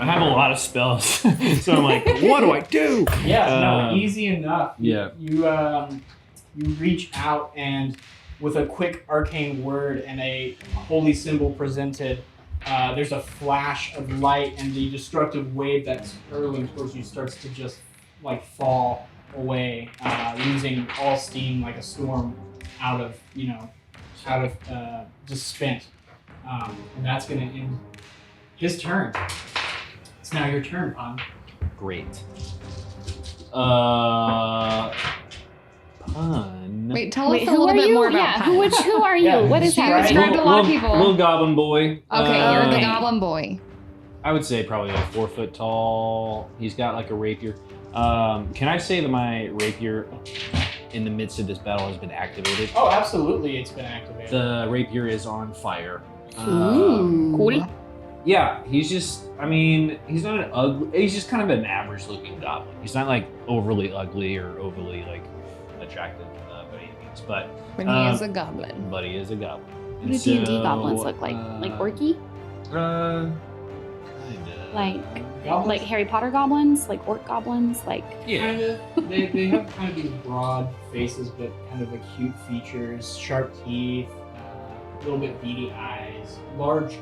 have a lot of spells, so I'm like, what do I do? Yeah, no, easy enough. Yeah. You reach out and with a quick arcane word and a holy symbol presented, there's a flash of light and the destructive wave that's hurling towards you starts to just like fall away, losing all steam like a storm out of just spent. And that's gonna end his turn. It's now your turn, Pon. Great. Pun. Wait, tell Wait, us a who little are bit you? more about Yeah, Pun. who are you? Yeah, What is she Right. happening? described a lot of people. Little goblin boy. Okay, you're the Okay. goblin boy. I would say probably like 4 foot tall. He's got like a rapier. Can I say that my rapier in the midst of this battle has been activated? Oh, absolutely, it's been activated. The rapier is on fire. Cool. Yeah, he's just, I mean, he's not an ugly, he's just kind of an average looking goblin. He's not like overly ugly or overly like attractive by any means, but When he is a goblin. he is a goblin. What do D&D goblins look like? Like orky? Kinda. Goblins? Like Harry Potter goblins? Like orc goblins? Like Yeah. Kinda. They have kind of these broad faces, but kind of acute features, sharp teeth, a little bit beady eyes, large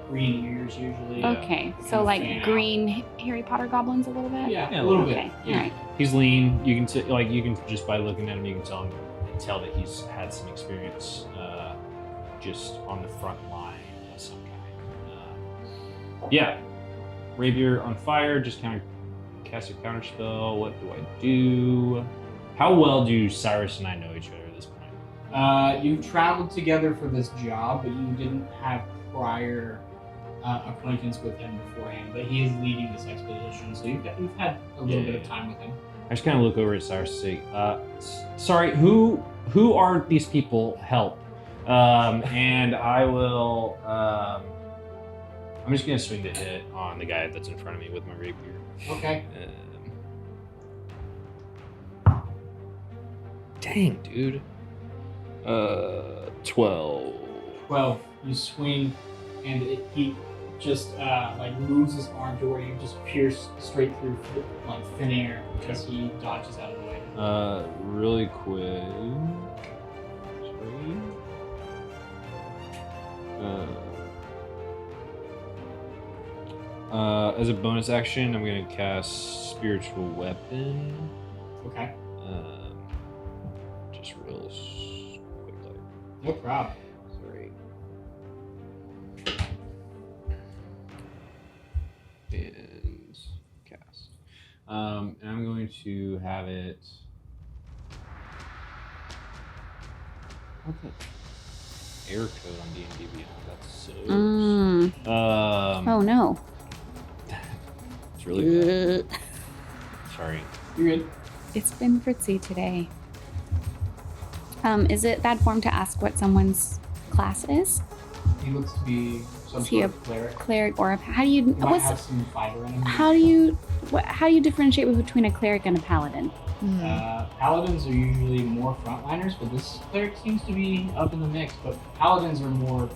green ears usually. okay, They so kind of like fan out. green Harry Potter goblins a little bit. Yeah, Yeah, a little Okay, bit. Yeah. all right. He's lean. You can you can just by looking at him, you can tell that he's had some experience just on the front line of some kind. Yeah, rapier on fire. Just kind of cast a counter spell. What do I do? How well do Cyrus and I know each other at this point? You've traveled together for this job, but you didn't have prior acquaintance with him beforehand. But he is leading this expedition, so you've had a little bit of time with him. I just kind of look over at Cyrus and say, "Sorry, who who are these people? Help. And I will. I'm just gonna swing the hit on the guy that's in front of me with my rapier. Okay. Dang, dude. 12. 12. You swing, and he just like moves his arm to where you just pierce straight through like thin air because he dodges out of the way. Really quick. Sorry. As a bonus action, I'm gonna cast Spiritual Weapon. Okay. Just real quickly. No problem. Sorry. And cast. And I'm going to have it. What the error code on D&D Beyond? That's so. Oh no. It's really bad. Sorry. You're good. It's been Fritzy today. Is it bad form to ask what someone's class is? He looks to be some Is he sort a of cleric. Cleric or a how do you He might what's have some fiber in him. how do you differentiate between a cleric and a paladin? Paladins are usually more frontliners, but this cleric seems to be up in the mix. But paladins are more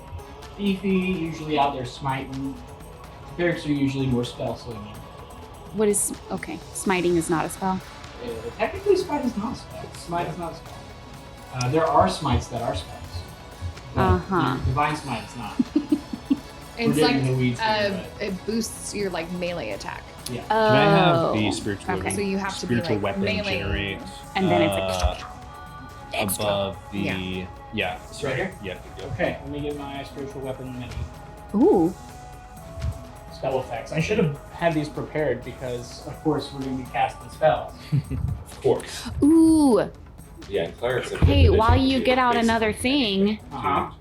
beefy, usually out there smiting. Clerics are usually more spell slinging. What is okay? Smiting is not a spell. Technically, smite is not a spell. Smite is not a spell. There are smites that are spells. But divine smite is not. It's We're like getting in the weeds here, it boosts your like melee attack. Yeah. Can I have the spiritual okay. weapon? So you have to be, spiritual like, weapon melee. generate And then it's like Extra. above the Yeah. sorry. Right here? Yeah. Okay, let me get my spiritual weapon menu. ooh. Spell effects. I should have had these prepared because, of course, we're going to be casting spells. Of course. Ooh. Yeah, and clerics have Hey, good while vision you to get out basically another thing, Uh-huh.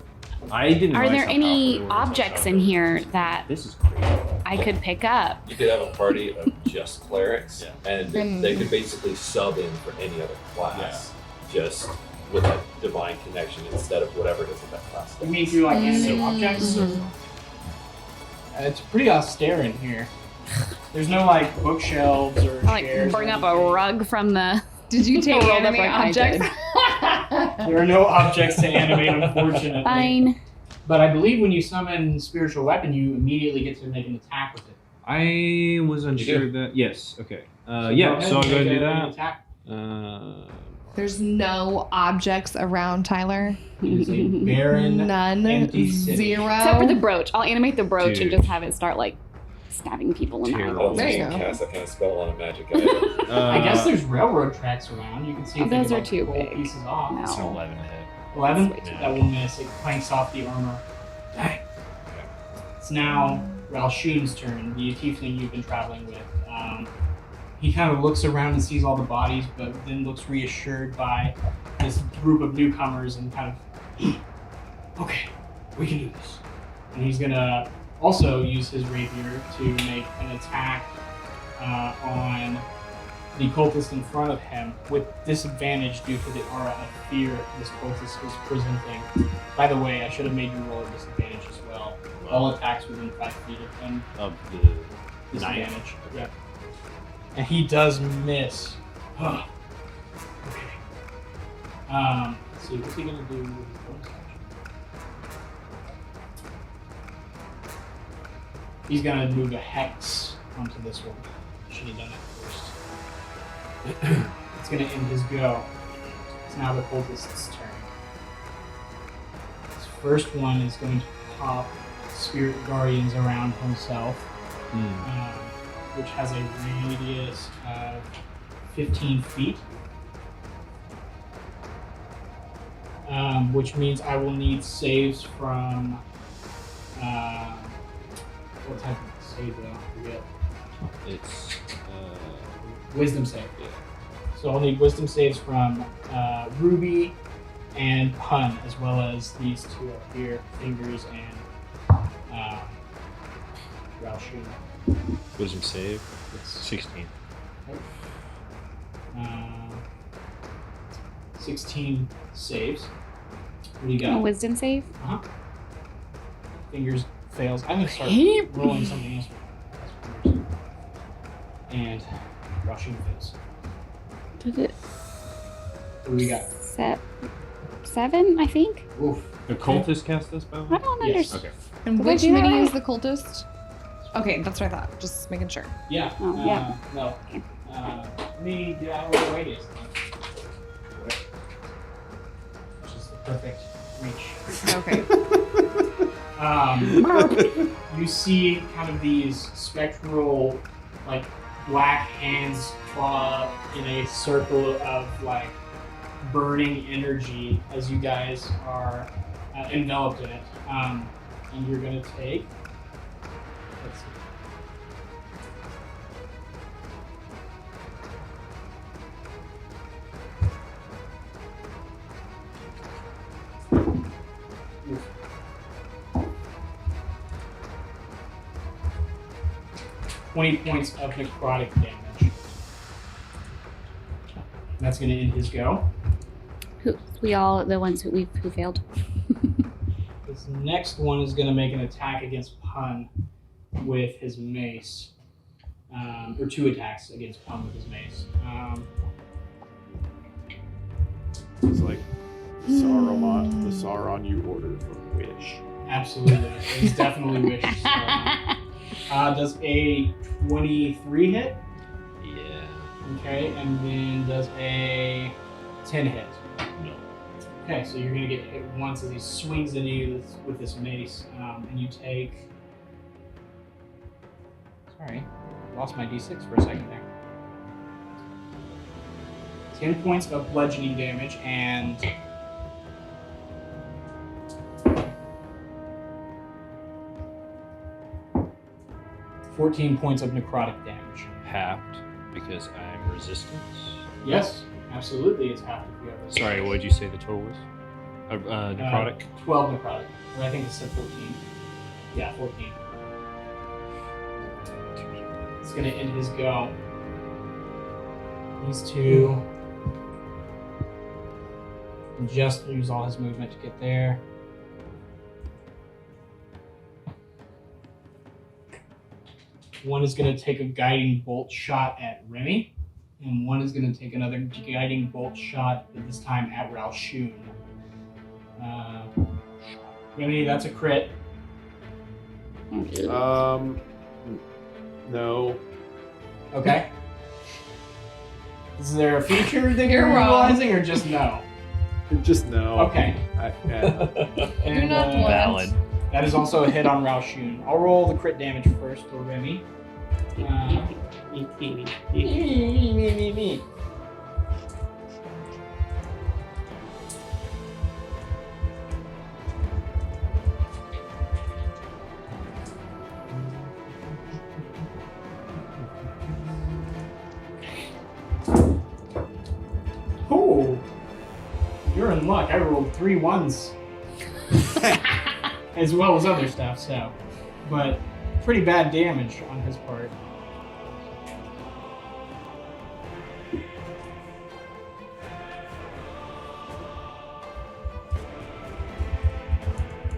I didn't. are realize there how any powerful they were until objects I in here that This is great. I could pick up? You could have a party of just clerics, and they could basically sub in for any other class, just with a divine connection instead of whatever it is that class. You mean through like animate objects? Mhm. It's pretty austere in here. There's no like bookshelves or I chairs. like bring or up a anything. rug from the. Did you take Rolled up enemy like I objects? There are no objects to animate, unfortunately. Fine. But I believe when you summon spiritual weapon, you immediately get to make an attack with it. I was unsure do? that. Yes. Okay. go Yeah. ahead So I'll and go ahead and make do an that. attack. There's no objects around Tyler. It is a barren, None. empty city. Zero. Except for the brooch. I'll animate the brooch and Dude. just have it start like stabbing people in the Terrible. eye. There you go. Cast that kind of spell on a magic item. I guess there's railroad tracks around. You can see if they Those can, are like, too pull big. pieces off. No. It's an 11 hit. 11? That's way too That will miss. It clanks off the armor. Dang. It's now Ralshun's turn, the tiefling you've been traveling with. He kind of looks around and sees all the bodies, but then looks reassured by this group of newcomers and kind of, okay, we can do this. And he's gonna also use his rapier to make an attack on the cultist in front of him with disadvantage due to the aura of fear this cultist is presenting. By the way, I should have made you roll a disadvantage as well. All attacks within 5 feet of him, Of the disadvantage. knife. Yep. And he does miss. Okay. Let's see, what's he gonna do with his bonus action? He's gonna move a hex onto this one. Should have done that first. It's gonna end his go. It's now the cultist's turn. His first one is going to pop Spirit Guardians around himself, which has a radius of 15 feet. Which means I will need saves from what type of save did I forget? It's Wisdom save. So I'll need wisdom saves from Ruby and Pun, as well as these two up here, Fingers and Ralshun. wisdom save. Yes. 16. 16 saves. What do you A got? wisdom save. Uh-huh. Fingers fails. I'm gonna start rolling something else. And rushing fails. Did it? What do we got? 7, I think. Oof. The cultist cast this spell? I don't Yes. understand. Okay. And Did I which do that mini is right? the cultist? Okay, that's what I thought. Just making sure. Yeah. Oh, yeah. No. Okay. Let me get out of the radius. Which is the perfect reach. Okay. You see kind of these spectral, like, black hands claw up in a circle of, like, burning energy as you guys are enveloped in it. And you're going to take... Let's see. Oof. $20 points of necrotic damage. That's going to end his go. We all the ones who failed. This next one is going to make an attack against Pun with his mace. Or 2 attacks against Pun with his mace. It's like the Sauron you ordered from Wish. Absolutely. It's definitely Wish. Does a 23 hit? Yeah. Okay, and then does a 10 hit? No. Okay, so you're going to get hit once as he swings into you with this mace, and you take... Sorry, lost my d6 for a second there. 10 points of bludgeoning damage and... 14 points of necrotic damage. Halved because I'm resistant. Yes, absolutely, it's half if you have resistance. Sorry, what did you say the total was? Necrotic? 12 necrotic. Or I think it said 14. Yeah, 14. It's gonna end his go. These two just use all his movement to get there. One is going to take a guiding bolt shot at Remy, and one is going to take another guiding bolt shot, but this time at Ralshun. Remy, that's a crit. No. Okay. Is there a feature that you're You're wrong. realizing, or just no? Just no. Okay. You're not one. Valid. That is also a hit on Ralshun. I'll roll the crit damage first for Remy. Me. Oh, you're in luck. I rolled 3 1s. As well as other stuff, so. But pretty bad damage on his part.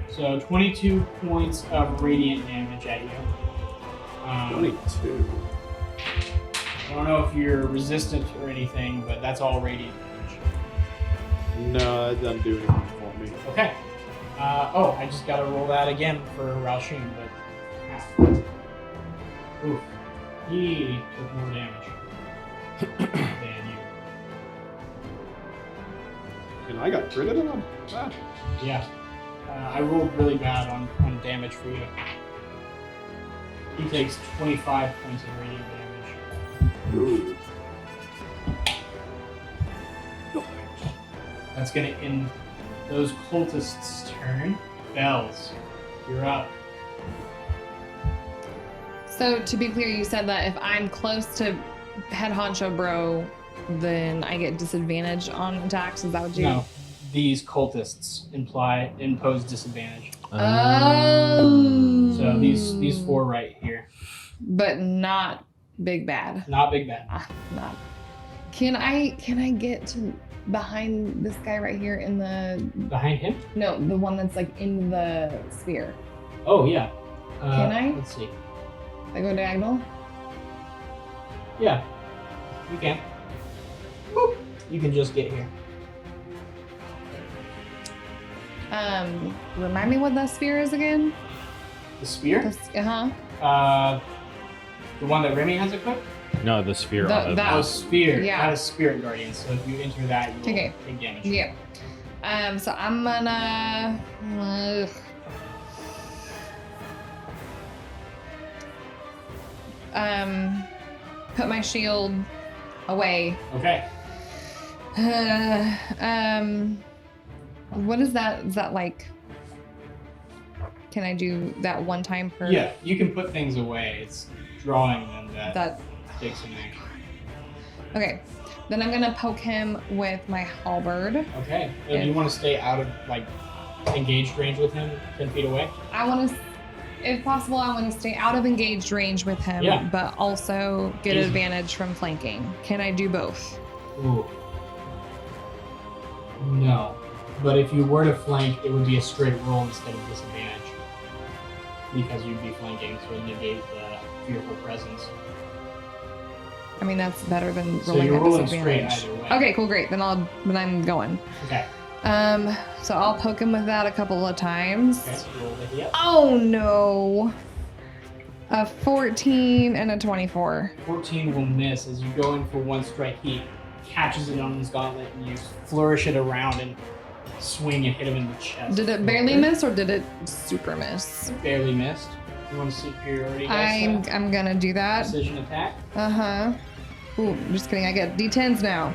So 22 points of radiant damage at you. 22. I don't know if you're resistant or anything, but that's all radiant damage. No, that doesn't do anything for me. Okay. I just gotta roll that again for Ralshun, but... Oof. He took more damage than you. And I got critted on him? Ah. Yeah. I rolled really bad on damage for you. He takes 25 points of radiant damage. Ooh. That's gonna end those cultists' turn. Bells, you're up. So to be clear, you said that if I'm close to head honcho bro, then I get disadvantage on attacks. Is that what you? No, these cultists impose disadvantage. Oh. So these 4 right here, But not big bad. not big bad. Not. Can I get to behind this guy right here in the Behind him? no, the one that's like in the sphere. Oh yeah. Can I? Let's see. I go diagonal. Yeah, you can. Boop. You can just get here. Remind me what that sphere is again? The spear? The one that Remy has equipped? No, the sphere. on the That- Oh, spear. Yeah. That is spirit guardian. So if you enter that, you will Okay. take damage. Yeah. So I'm gonna. Put my shield away. Okay. What is that? Is that like? Can I do that one time per? Yeah, you can put things away. It's drawing them that takes an action. Okay. Then I'm gonna poke him with my halberd. Okay. And you want to stay out of like engaged range with him, 10 feet away? I want to, if possible, I want to stay out of engaged range with him, Yeah. but also get Easy. advantage from flanking. Can I do both? Ooh. No. But if you were to flank, it would be a straight roll instead of disadvantage. Because you'd be flanking, so it would negate the fearful presence. I mean, that's better than So rolling you're at rolling straight disadvantage. either way. Okay, cool, great. Then I'm going. Okay. So I'll poke him with that a couple of times. Okay. Roll the hit. Oh no! A 14 and a 24. 14 will miss as you go in for one strike. He catches it on his gauntlet and you flourish it around and swing and hit him in the chest. Did it barely miss or did it super miss? Barely missed. You want to see superiority? Guys, I'm gonna do that. precision attack. Ooh, just kidding. I get D10s now.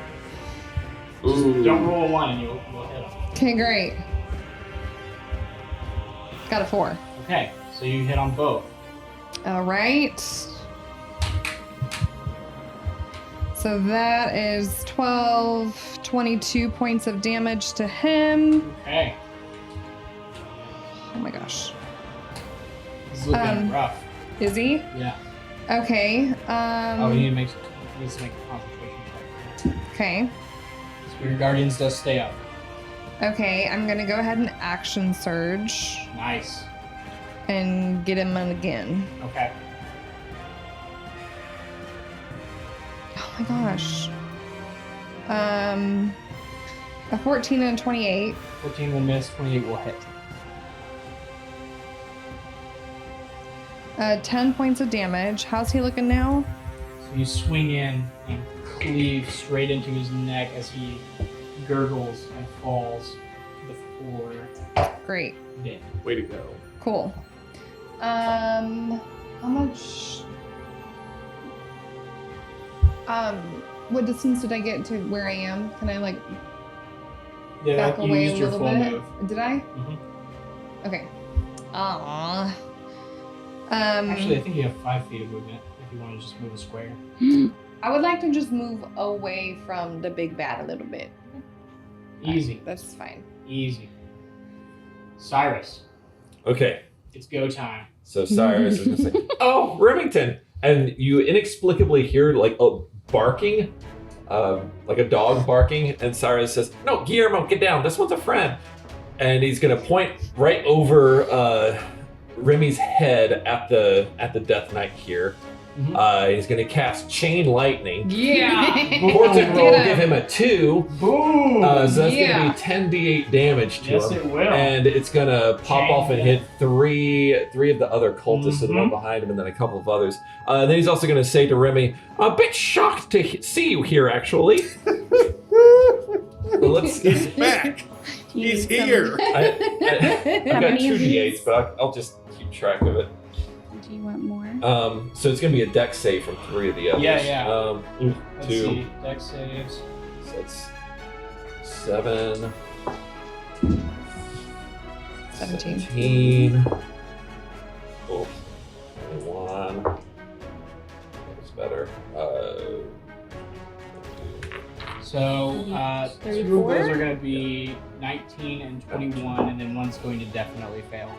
Ooh. Don't roll a 1 and you'll hit him. Okay, great. Got a 4. Okay, so you hit on both. All right. So that is 12, 22 points of damage to him. Okay. Oh my gosh. He's looking rough. Is he? Yeah. Okay. Oh, he needs to make a concentration check. Okay. Spirit Guardians does stay up. Okay, I'm gonna go ahead and action surge Nice. and get him again. Okay. Oh my gosh. A 14 and a 28. 14 will miss, 28 will hit. 10 points of damage. How's he looking now? So you swing in and cleave straight into his neck as he gurgles and falls to the floor. Great. Dead. Way to go. Cool. How much? What distance did I get to where I am? Can I like Yeah, back you away used a your little full bit? move. Did I? Mhm. Okay. Aww. Actually, I think you have 5 feet of movement if you want to just move a square. I would like to just move away from the big bad a little bit. Easy. That's fine. Easy. Cyrus, Okay, it's go time. so Cyrus is gonna say, "Oh, Remington," and you inexplicably hear like a barking, like a dog barking, and Cyrus says, "No, Guillermo, get down. This one's a friend," and he's gonna point right over Remy's head at the Death Knight here. Mhm. He's gonna cast Chain Lightning. Yeah! Fortune roll Get give him a 2. Boom! So that's Yeah. gonna be 10d8 damage to Yes, him. it will. And it's gonna pop Chain off and hit three of the other cultists and the one Mhm. behind him, and then a couple of others. Then he's also gonna say to Remy, "A bit shocked to see you here, actually." Let's. He's back. He's here. I've got many 2 of these? d8s, but I'll just keep track of it. Do you want more? So it's gonna be a dex save from 3 of the others. Yeah. Let's 2. see. Dex saves. So that's 7. 17. Oh, 21. That was better. So, 2 of 34? those are going to be 19 and 21, and then one's going to definitely fail.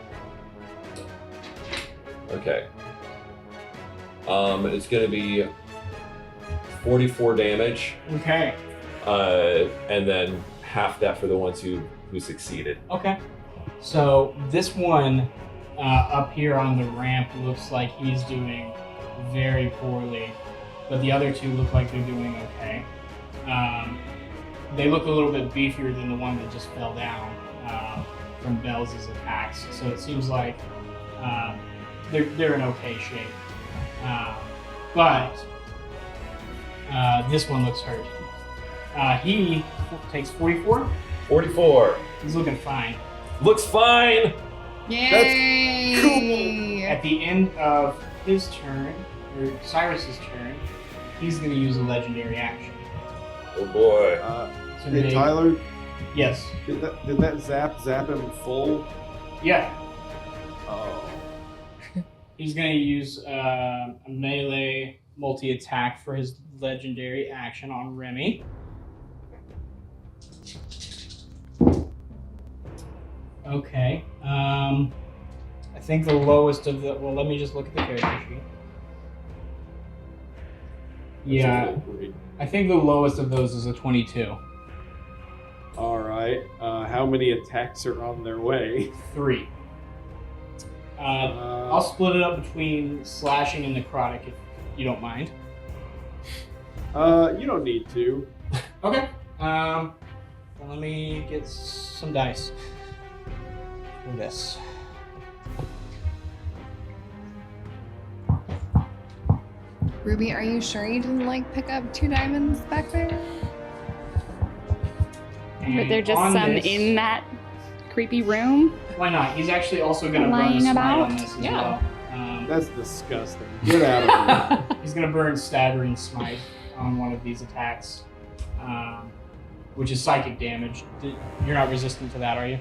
Okay. It's gonna be 44 damage. Okay. and then half that for the ones who succeeded. Okay. So this one up here on the ramp looks like he's doing very poorly, but the other two look like they're doing okay. They look a little bit beefier than the one that just fell down from Bell's attacks. So it seems like they're in okay shape. But this one looks hurt. He takes 44. 44. He's looking fine. Looks fine. Yay! cool. At the end of his turn, or Cyrus's turn, he's going to use a legendary action. Oh boy. So Hey, make- Tyler, Yes. did that zap him full? Yeah. Oh. He's going to use a melee multi-attack for his legendary action on Remy. Okay. I think the lowest of the... Well, let me just look at the character sheet. Yeah, I think the lowest of those is a 22. All right. How many attacks are on their way? 3. I'll split it up between slashing and necrotic if you don't mind. You don't need to. Okay. Well, let me get some dice for this. Ruby, are you sure you didn't like pick up 2 diamonds back there? Were there And just on some this- in that creepy room? Why not? He's actually also going to burn Lying a smite about? on this as Yeah. well. That's disgusting. Get out of here. He's going to burn staggering smite on one of these attacks, which is psychic damage. You're not resistant to that, are you?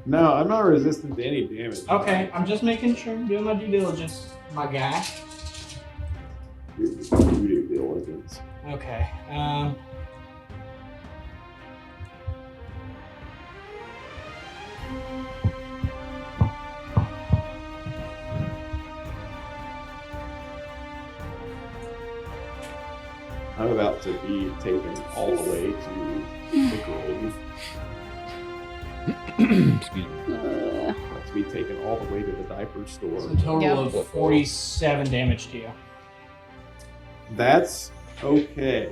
No, I'm not resistant to any damage. Okay, I'm just making sure I'm doing my due diligence, my guy. Due diligence. Okay. I'm about to be taken all the way to the grove. Excuse me. About to be taken all the way to the diaper store. It's a total Yep. of 47 damage to you. That's okay.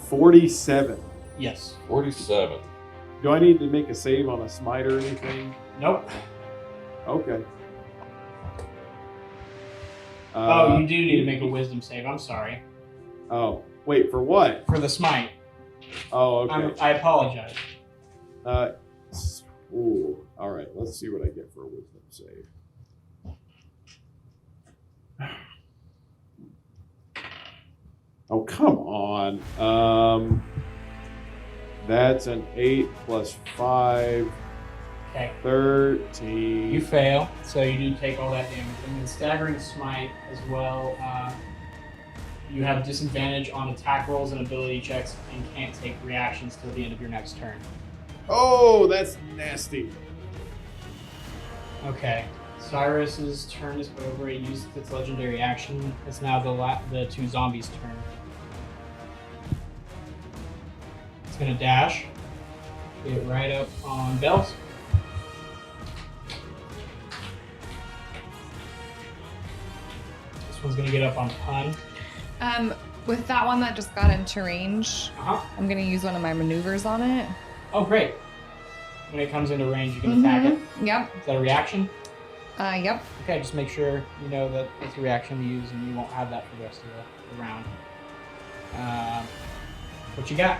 47. Yes. 47. Do I need to make a save on a smite or anything? Nope. Okay. Oh, you do need to make a wisdom save. I'm sorry. Oh, wait, for what? For the smite. Oh, okay. I apologize. Ooh, all right. Let's see what I get for a wisdom save. Oh, come on. That's an 8 plus 5, Okay. 13. You fail, so you do take all that damage. And then staggering smite as well. You have disadvantage on attack rolls and ability checks and can't take reactions till the end of your next turn. Oh, that's nasty. Okay. Cyrus's turn is over. It used its legendary action. It's now the 2 zombies' turn. It's gonna dash. Get right up on Bells. This one's gonna get up on Pun. With that one that just got into range, Uh-huh. I'm gonna use one of my maneuvers on it. Oh, great. When it comes into range, you can attack it. Yep. Is that a reaction? Yep. Okay, just make sure you know that it's a reaction to use and you won't have that for the rest of the round. What you got?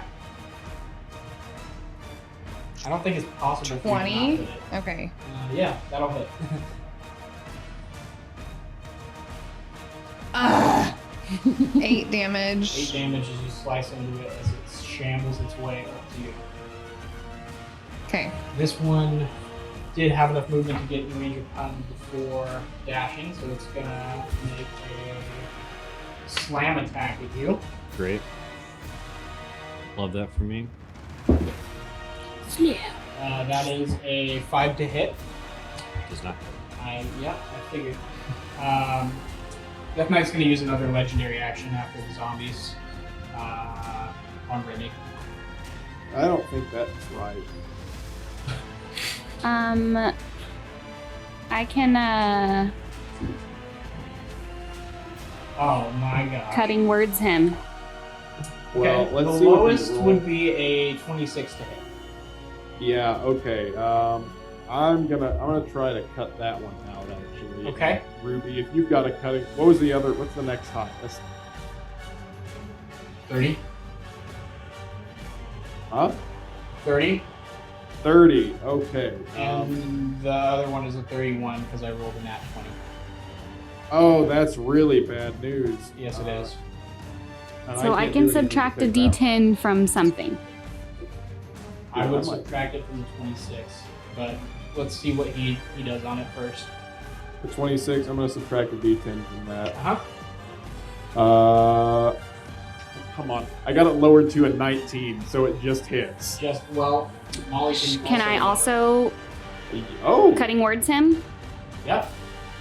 I don't think it's possible for you to 20. not hit it. Okay. Yeah, that'll hit. Ugh. 8 damage. 8 damage as you slice into it as it shambles its way up to you. Okay. This one did have enough movement to get in range of Pun before dashing, so it's gonna make a slam attack with you. Great. Love that for me. That is a 5 to hit. Does not. I figured. Death Knight's going to use another legendary action after the zombies. on Remy. I don't think that's right. I can Oh my god. cutting words him. Well, Okay, let's the see what we lowest roll. would be a 26 to hit. Yeah. Okay. I'm gonna try to cut that one out actually. Okay. Ruby, if you've got a cutting, what's the next highest? 30. Huh? 30. 30. Okay. And the other one is a 31 because I rolled a nat 20. Oh, that's really bad news. Yes, it is. And So I can't can do anything to subtract a fix that. D10 from something. I Yeah, would I might. subtract it from the 26, but let's see what he does on it first. The 26. I'm gonna subtract a D10 from that. Uh-huh. Come on. I got it lowered to a 19, so it just hits. Just, well, Molly Can I also Oh. cutting words him? Yep.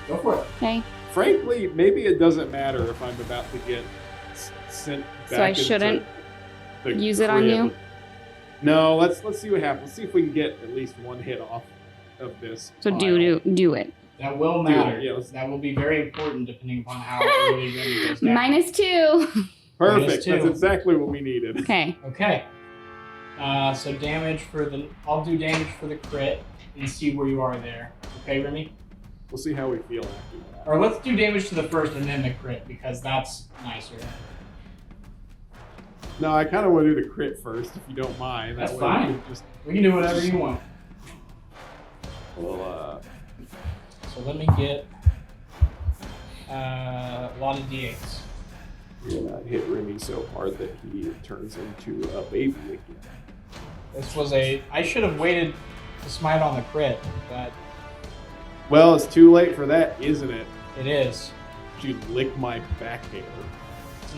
Go for it. Okay. Frankly, maybe it doesn't matter if I'm about to get sent back. So I into shouldn't the use it on crib. you? No, let's see what happens. Let's see if we can get at least one hit off of this. So pile. do it. That will Do it, matter. yeah, let's- That will be very important depending upon how early Remy goes down. -2. Perfect. -2. That's exactly what we needed. Okay. Okay. So damage for I'll do damage for the crit and see where you are there. Okay, Remy? We'll see how we feel after that. Or let's do damage to the first and then the crit because that's nicer. No, I kind of want to do the crit first, if you don't mind. That's That way we fine. can Just, We can do whatever you want. well, So let me get a lot of d8s. you're gonna hit Remy so hard that he turns into a baby again. This was I should have waited to smite on the crit, but Well, it's too late for that, isn't it? it is. You lick my back hair.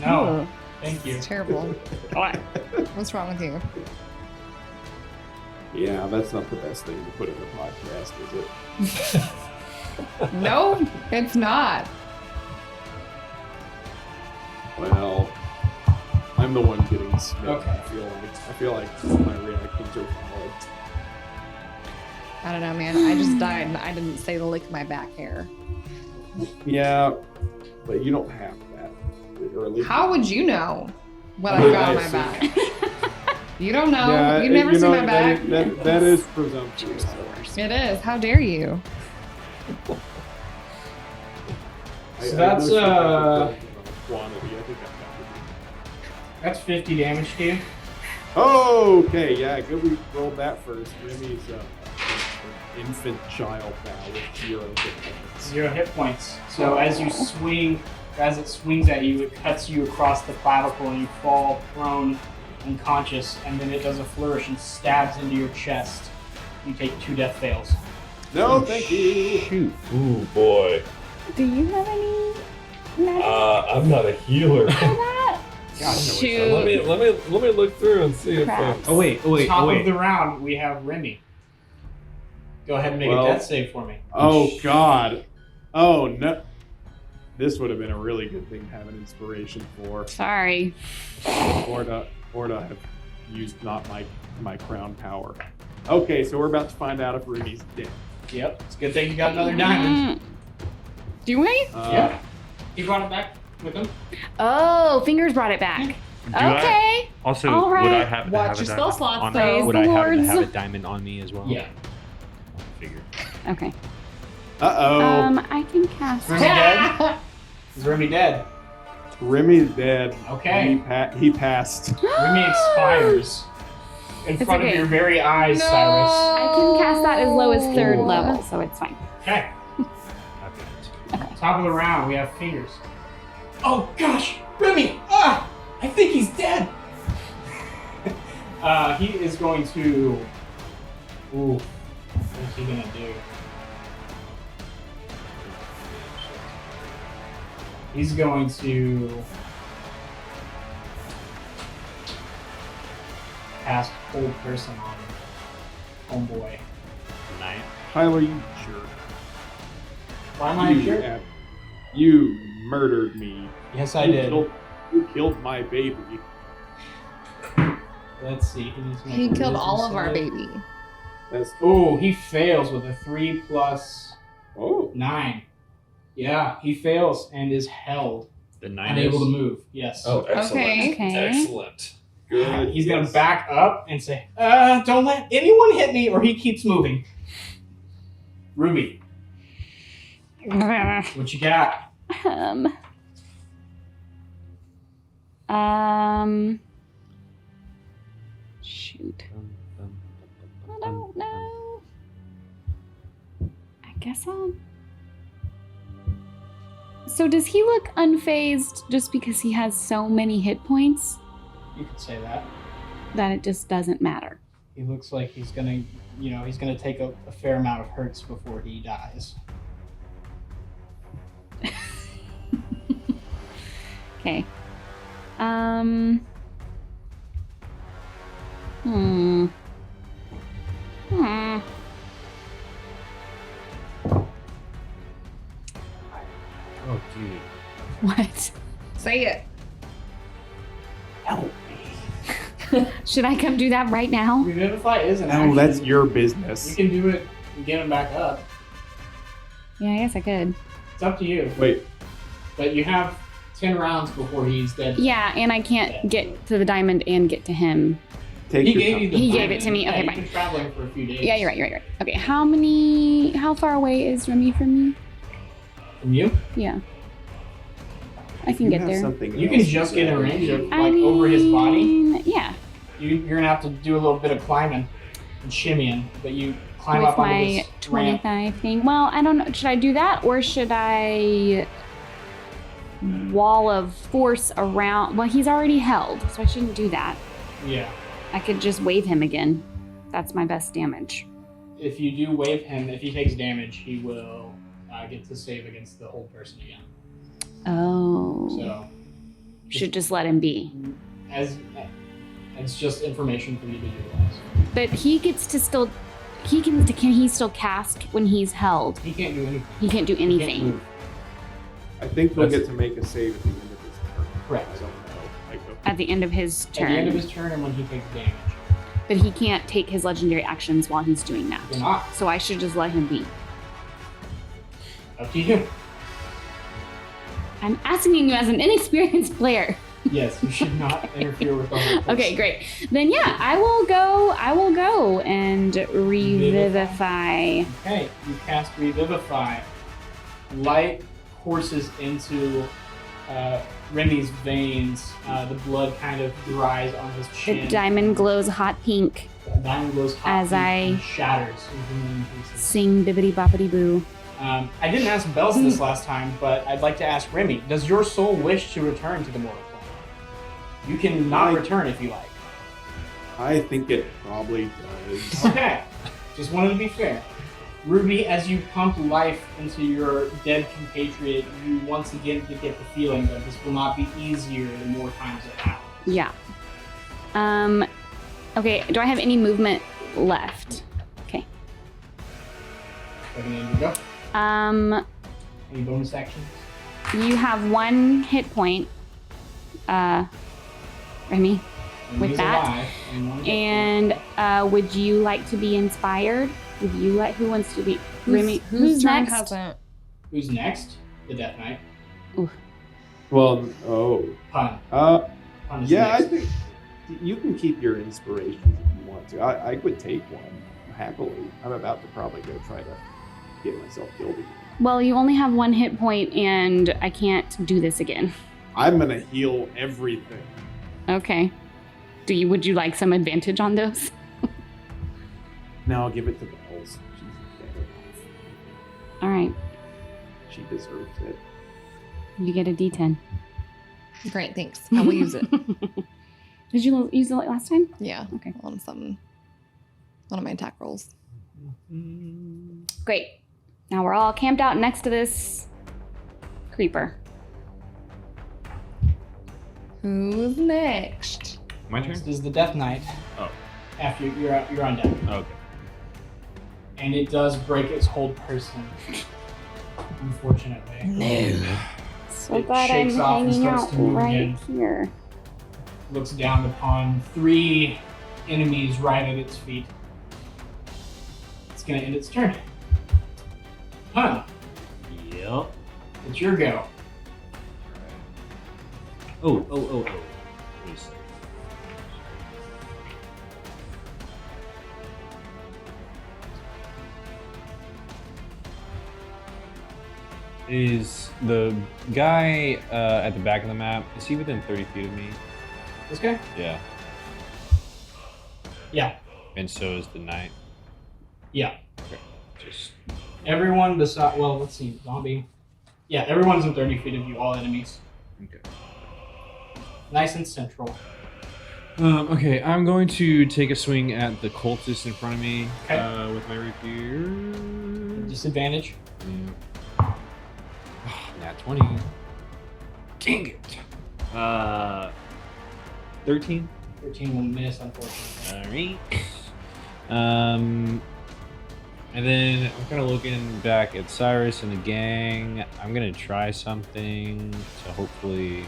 No, thank you. It's terrible. What's wrong with you? Yeah, that's not the best thing to put in the podcast, is it? No, it's not. Well, I'm the one getting smitten. Okay. I feel like my reactions are valid. I don't know, man. I just died and I didn't say to lick my back hair. Yeah, but you don't have that. Or at least- How would you know what I've got on my I see. back? You don't know. Yeah, You've never you seen know, my back. That is presumptuous. It is. How dare you? So that's, quantity. I think I've That's 50 damage to you. Oh, okay, yeah, good. We rolled that first. Remy's an infant child now with 0 hit points. 0 hit points. So as you swing, as it swings at you, it cuts you across the clavicle and you fall prone, unconscious, and then it does a flourish and stabs into your chest. You take 2 death fails. No, thank you. Shoot. Ooh boy. Do you have any magic I'm not a healer. for that? Gosh, let me look through and see if. Crap. Oh wait. Top of the round, we have Remy. Go ahead and make Well- a death save for me. Oh, God. Oh, no. This would have been a really good thing to have an inspiration for. Sorry. Or to have used not my crown power. Okay, so we're about to find out if Remy's dead. Yep, it's a good thing you got another diamond. Do we? Yeah. He brought it back with him. Oh, Fingers brought it back. Do I- Okay. Also, All right. would I happen to Watch have your a spell diamond slots, on though. me? Would I Praise the happen to have a lords. diamond on me as well? Yeah. Figured. Okay. Uh-oh. I can cast. Remy dead? Is Remy dead? Remy's dead. Okay. He passed. Remy expires in It's front okay. of your very eyes, No. Cyrus. I can cast that as low as 3rd Ooh. level, so it's fine. Okay. Okay. Top of the round, we have Fingers. Oh gosh, Remy! Ah, I think he's dead. He is going to. Ooh, what's he gonna do? He's going to cast Hold Person on Homeboy. Night. Tyler, you jerk. Why am I sure? You murdered me. Yes, I You did. You killed my baby. Let's see. needs to make He a killed wisdom all of our save. baby. That's Oh, he fails with a 3 plus oh. 9. Yeah, he fails and is held, The 9 unable is. to move. Yes. Oh, excellent. Okay. Excellent. Good. He's gonna Yes. back up and say, don't let anyone hit me or he keeps moving. Ruby, what you got? Shoot. I don't know. I guess I'll. So does he look unfazed just because he has so many hit points You could say that. that it just doesn't matter? He looks like he's gonna, he's gonna take a fair amount of hurts before he dies. Okay. Oh, dude. What? Say it. Help me. Should I come do that right now? Revivify is an No, action. that's your You business. can do it and get him back up. Yeah, I guess I could. It's up to you. Wait, But you have 10 rounds before he's dead. Yeah, and I can't get to the diamond and get to him. take He your gave time. you the He plan. gave it to me. Yeah, Okay, you've fine. been traveling for a few days. Yeah, you're right. Okay, how far away is Remy from me? From you? Yeah. I can You get have there. something You can else just to get in say. range of, I over his body. mean, yeah. You're gonna have to do a little bit of climbing and shimmying, but you climb With up onto my this ramp. 25 thing. Well, I don't know. Should I do that or should I wall of force around? Well, he's already held, so I shouldn't do that. Yeah. I could just wave him again. That's my best damage. If you do wave him, if he takes damage, he will get to save against the hold person again. Oh. So, Should just let him be. as it's just information for you to utilize. But he gets to still. Can he still cast when he's held? He can't do anything. He can't do He can't anything. move. I think he'll That's- get to make a save at the end of his turn. Correct. I don't know. Like, At the end of his At the end of turn. his turn and when he takes damage. But he can't take his legendary actions while he's doing that. You're not. So I should just let him be. Up to you. I'm asking you as an inexperienced player. Yes, you should not interfere with other person. Okay, great. Then yeah, I will go and revivify. Okay, you cast Revivify. Light courses into Remy's veins. The blood kind of dries on his The chin. diamond glows hot pink. The diamond glows hot As pink I and shatters into a million pieces. Sing bibbity boppity boo. I didn't ask Bells this last time, but I'd like to ask Remy. Does your soul wish to return to the mortal plane? You can not return if you like. I think it probably does. Okay, just wanted to be fair. Ruby, as you pump life into your dead compatriot, you once again get the feeling that this will not be easier the more times it happens. Yeah. Okay, do I have any movement left? Okay. Ready to go? Any bonus actions? You have 1 hit point. Remy. With Remy's that, alive, and one hit And would you like to be inspired? Would you like? Who wants to be? Remy. Whose turn next? hasn't? point. Who's next? The Death Knight. Well, oh. Pun. Pun is Yeah, I next. think you can keep your inspirations if you want to. I would take one happily. I'm about to probably go try to get myself killed again. Well, you only have 1 hit point, and I can't do this again. I'm gonna heal everything. Okay. Would you like some advantage on those? No, I'll give it to Bells. She's better. All right. She deserves it. You get a D10. Great, thanks. I will use it. Did you use it last time? Yeah. Okay. On one of my attack rolls. Great. Now we're all camped out next to this creeper. Who's next? My turn? Next is the Death Knight. Oh. After you're on deck. Okay. And it does break its hold person. Unfortunately. No. So It glad I'm shakes off and hanging starts out to move right again. here. Looks down upon 3 enemies right at its feet. It's gonna end its turn. Huh? Yep. It's your go. Oh. Wait a second. Is the guy at the back of the map, is he within 30 feet of me? This guy? Yeah. Yeah. And so is the knight. Yeah. Just Everyone beside. Well, let's see. Zombie. Yeah, everyone's in 30 feet of you. All enemies. okay. Nice and central. Okay, I'm going to take a swing at the cultist in front of me Okay. with my rapier. Disadvantage. Yeah. Nat 20. Dang it. 13. 13 will miss, unfortunately. Alright. And then I'm kind of looking back at Cyrus and the gang. I'm going to try something to hopefully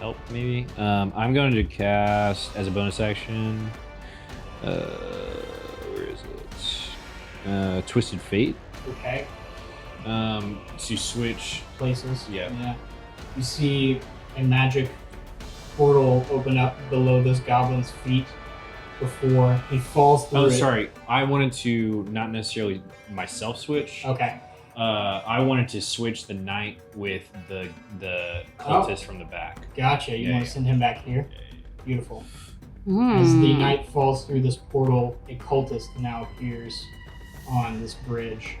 help, maybe. I'm going to cast, as a bonus action, where is it? Twisted Fate. Okay. To switch. Places. Yeah. You see a magic portal open up below this goblin's feet before he falls through. Oh, it. sorry. I wanted to not necessarily myself switch. Okay. I wanted to switch the knight with the cultist from the back. Gotcha. You Yeah, want yeah. to send him back here? Beautiful. Hmm. As the knight falls through this portal, a cultist now appears on this bridge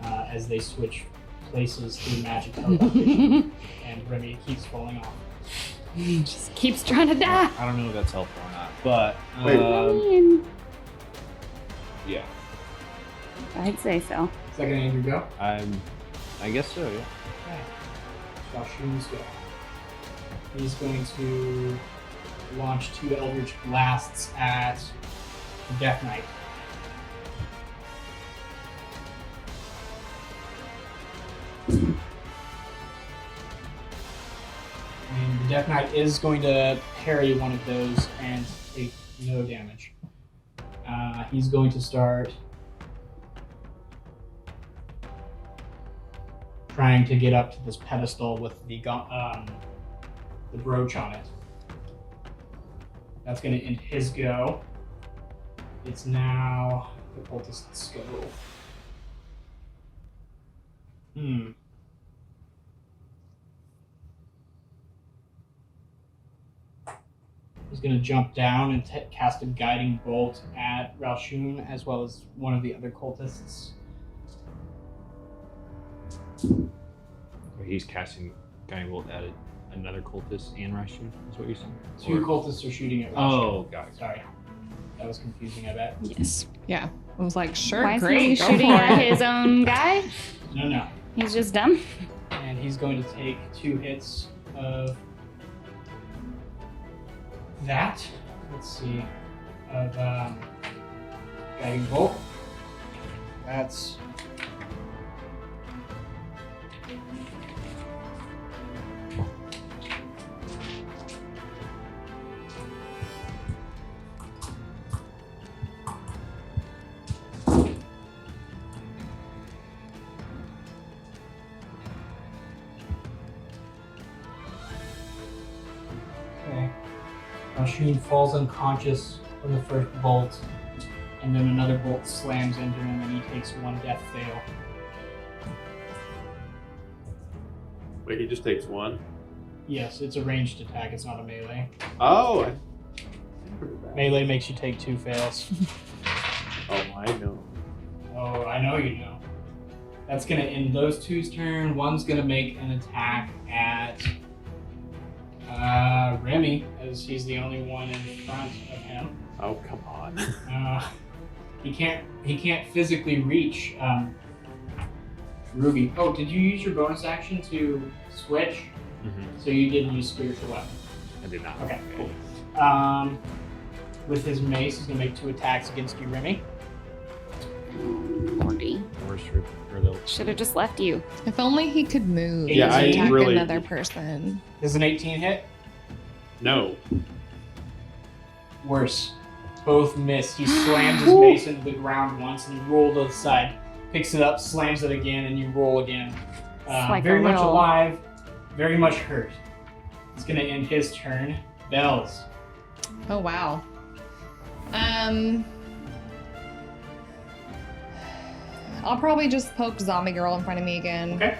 as they switch places through magic teleportation, and Remy keeps falling off. Just keeps trying to die. I don't know if that's helpful or not, but Wait. yeah, I'd say so. Is that going to end your go? I guess so. Yeah. Okay. Shalshoon's go. He's going to launch 2 Eldritch Blasts at the Death Knight. And the Death Knight is going to parry one of those and take no damage. He's going to start trying to get up to this pedestal with the brooch on it. That's going to end his go. It's now the cultist's go. He's going to jump down and cast a guiding bolt at Ralshun as well as one of the other cultists. He's casting guiding bolt at another cultist and Rashun. Is what you're saying? 2 cultists are shooting at Ralshun. Oh, got it. Sorry. That was confusing, I bet. Yes. Yeah. I was like, sure, Why is great, he go shooting for at it. his own guy? No. He's just dumb. And he's going to take 2 hits of that. Let's see. Of guiding bolt. That's okay. Rashun falls unconscious from the first bolt, and then another bolt slams into him, and he takes 1 death fail. Wait, he just takes one? Yes, it's a ranged attack. It's not a melee. Oh, Melee makes you take 2 fails. oh, I know. Oh, I know you know. That's gonna end those 2's turn. One's gonna make an attack at Remy, as he's the only one in front of him. Oh, come on. He can't physically reach Ruby. Oh, did you use your bonus action to switch? So you didn't use spiritual weapon. I did not. Okay, cool. With his mace, he's gonna make 2 attacks against you, Remy. Lordy. Worst for the Should have just left you. If only he could move Yeah, and I attack really- another person. Does an 18 hit? No. Worse. both miss. He slams his mace into the ground once, and you roll to the side, picks it up, slams it again, and you roll again. like Very a much little- alive, very much hurt. It's gonna end his turn. Bells. Oh wow. I'll probably just poke Zombie Girl in front of me again. Okay.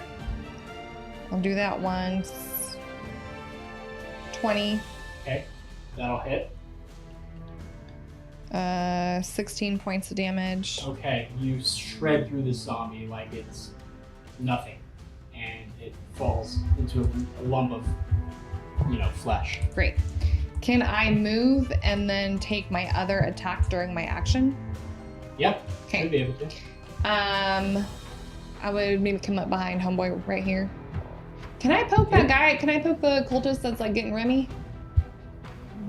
I'll do that once. 20. Okay. That'll hit. 16 points of damage. Okay. You shred through this zombie like it's nothing, and it falls into a lump of, flesh. Great. Can I move and then take my other attack during my action? Yep. Okay. Should be able to. I would maybe come up behind homeboy right here. Can I poke that guy? Can I poke the cultist that's like getting Remy?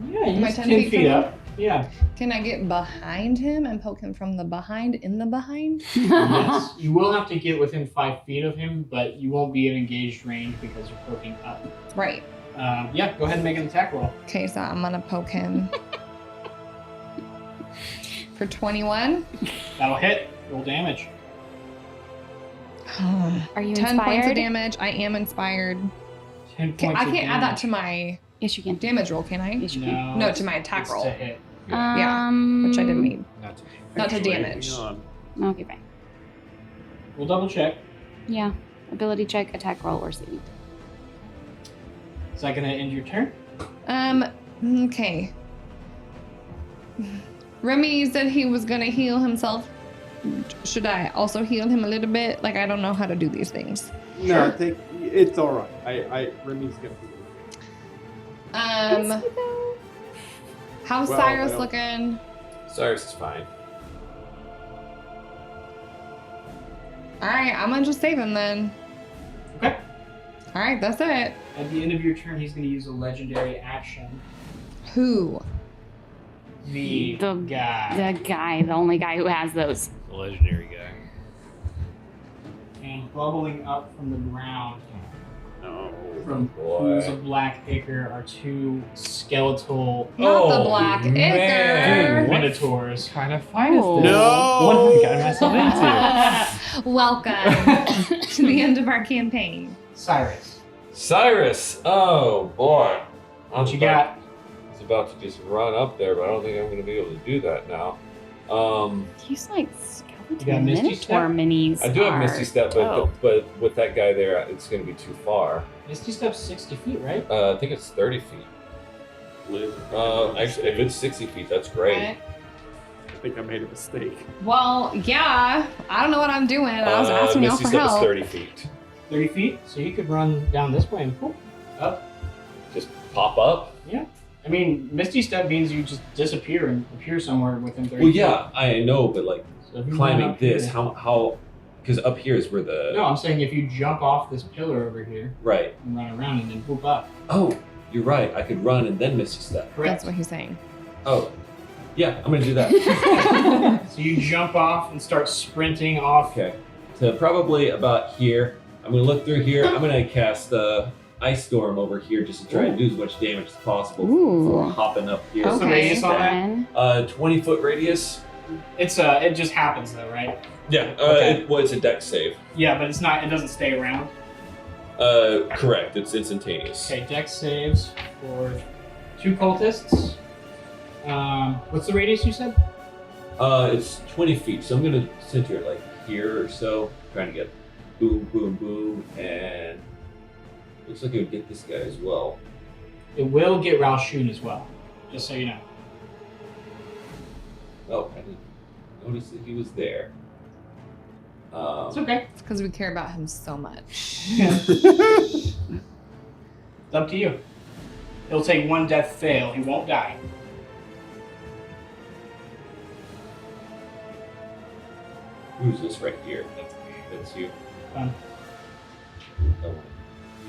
Yeah, Am I he's 10 10 feet feet from him? up. Yeah. Can I get behind him and poke him from the behind in the behind? Yes. You will have to get within 5 feet of him, but you won't be in engaged range because you're poking up. Right. Yeah, go ahead and make an attack roll. Okay, so I'm gonna poke him. For 21. That'll hit. Roll damage. Are you 10 points of inspired? damage. I am inspired. 10 Okay, points I of can't add that damage. to my Yes, you can. damage roll, can I? Yes, you can. No, it's- to my attack it's roll. to hit. Yeah, which I didn't mean. Not to Not to Actually, damage. hang on. Okay, fine. We'll double check. Yeah. Ability check, attack roll, or CD. Is that going to end your turn? Okay. Remy said he was gonna heal himself. Should I also heal him a little bit? Like, I don't know how to do these things. No, it's all right. Remy's gonna be. How's Well, Cyrus well. looking? Cyrus is fine. Alright, I'm gonna just save him then. Okay. Alright, that's it. At the end of your turn, he's going to use a legendary action. Who? The The guy. The guy, the only guy who has those. The legendary guy. And bubbling up from the ground No. from Boy. pools of black ichor are two skeletal Not the Oh, black man. ichor. minotaurs. Kind of fight is Oh. this? No! What have I gotten myself into? Welcome to the end of our campaign. Cyrus, Cyrus! Oh boy. what you got? I was about to just run up there, but I don't think I'm going to be able to do that now. He's like You got skeleton Misty minotaur Step? minis. I do have are Misty Step, but, dope. but with that guy there, it's going to be too far. Misty Step's 60 feet, right? I think it's 30 feet. Actually, if it's 60 feet, that's great. Right. I think I made a mistake. Well, yeah. I don't know what I'm doing. I was asking y'all Misty for Step is help. 30 feet. 30 feet? So you could run down this way and whoop, up. Just pop up. Yeah. I mean, Misty Step means you just disappear and appear somewhere within 30 Well, feet. yeah, I know, but like So if you run climbing up this, here- how? Because up here is where the No, I'm saying if you jump off this pillar over here right. and run around and then whoop up. Oh, you're right. I could run and then Misty Step. Correct. That's what he's saying. Oh, yeah, I'm gonna do that. So you jump off and start sprinting off. Okay, so probably about here. I'm gonna look through here. I'm gonna cast Ice Storm over here just to try and do as much damage as possible before Ooh. hopping up here. What's the Okay. radius on that? 20-foot radius. It just happens though, right? Yeah. Okay. It's a dex save. Yeah, but it doesn't stay around. Correct. It's instantaneous. Okay, dex saves for 2 cultists. What's the radius you said? It's 20 feet, so I'm gonna center it like here or so, trying to get boom, boom, boom, and looks like it would get this guy as well. It will get Ralshun as well, just so you know. Oh, I didn't notice that he was there. It's okay. It's because we care about him so much. It's up to you. He'll take 1 death fail. He won't die. Who's this right here? That's you. Fun. Oh,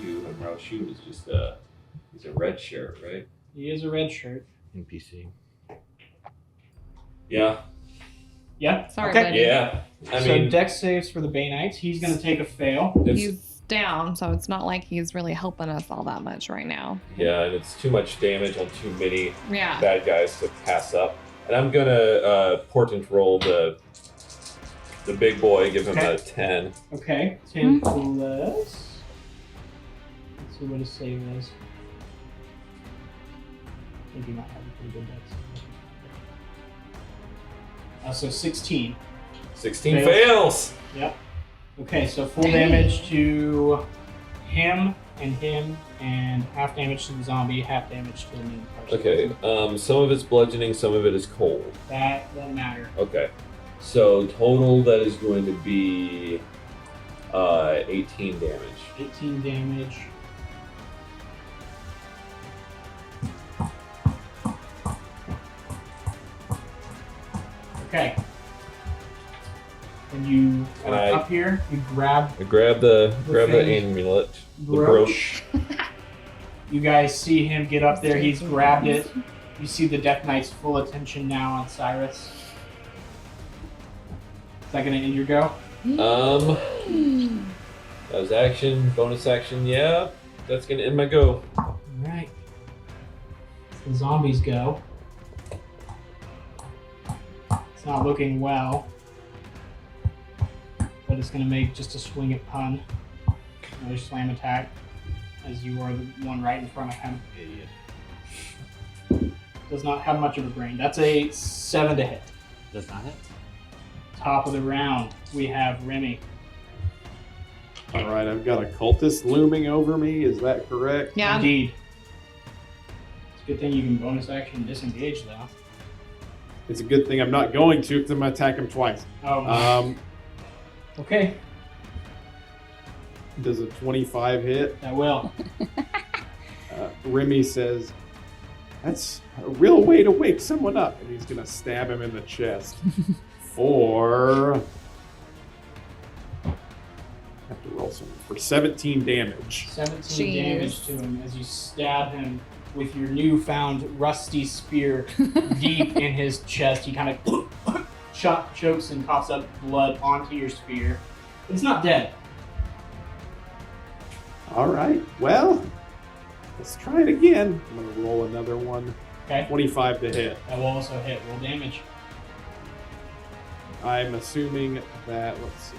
you and Ralshun is just he's a red shirt, right? He is a red shirt. NPC. Yeah. Yeah. Sorry, Okay. buddy. Yeah. I So mean, dex saves for the Banites. He's gonna take a fail. it's, He's down, so it's not like he's really helping us all that much right now. yeah, and it's too much damage on too many Yeah. bad guys to pass up. And I'm gonna portent roll the big boy, give him a 10. Okay, 10 plus. Let's see what his save is. I think he might have a pretty good dex. So 16. 16 fails. Yep. Okay, so full damage to him, and half damage to the zombie, half damage to the main person. Okay, some of it's bludgeoning, some of it is cold. That won't matter. Okay, so total that is going to be 18 damage. 18 damage. Okay. And you up here, you grab I grab the thing. amulet, the brooch. You guys see him get up there. He's grabbed it. You see the Death Knight's full attention now on Cyrus. Is that gonna end your go? That was action, bonus action. Yeah, that's gonna end my go. All right. The zombies go. It's not looking well, but it's gonna make just a swing at pun. Another slam attack, as you are the one right in front of him. Idiot. Does not have much of a brain. That's a 7 to hit. Does not hit. Top of the round, we have Remy. All right, I've got a cultist looming over me. Is that correct? Yeah. Indeed. It's a good thing you can bonus action disengage, though. It's a good thing I'm not going to because I'm going to attack him twice. Oh, okay. Does a 25 hit? That will. Remy says, "That's a real way to wake someone up." And he's going to stab him in the chest. For... I have to roll something. For 17 damage. 17 Jeez. damage to him as you stab him with your newfound rusty spear deep in his chest. He kind of chokes and coughs up blood onto your spear. It's not dead. All right, well, let's try it again. I'm going to roll another one. Okay. 25 to hit. That will also hit. Roll damage. I'm assuming that, let's see.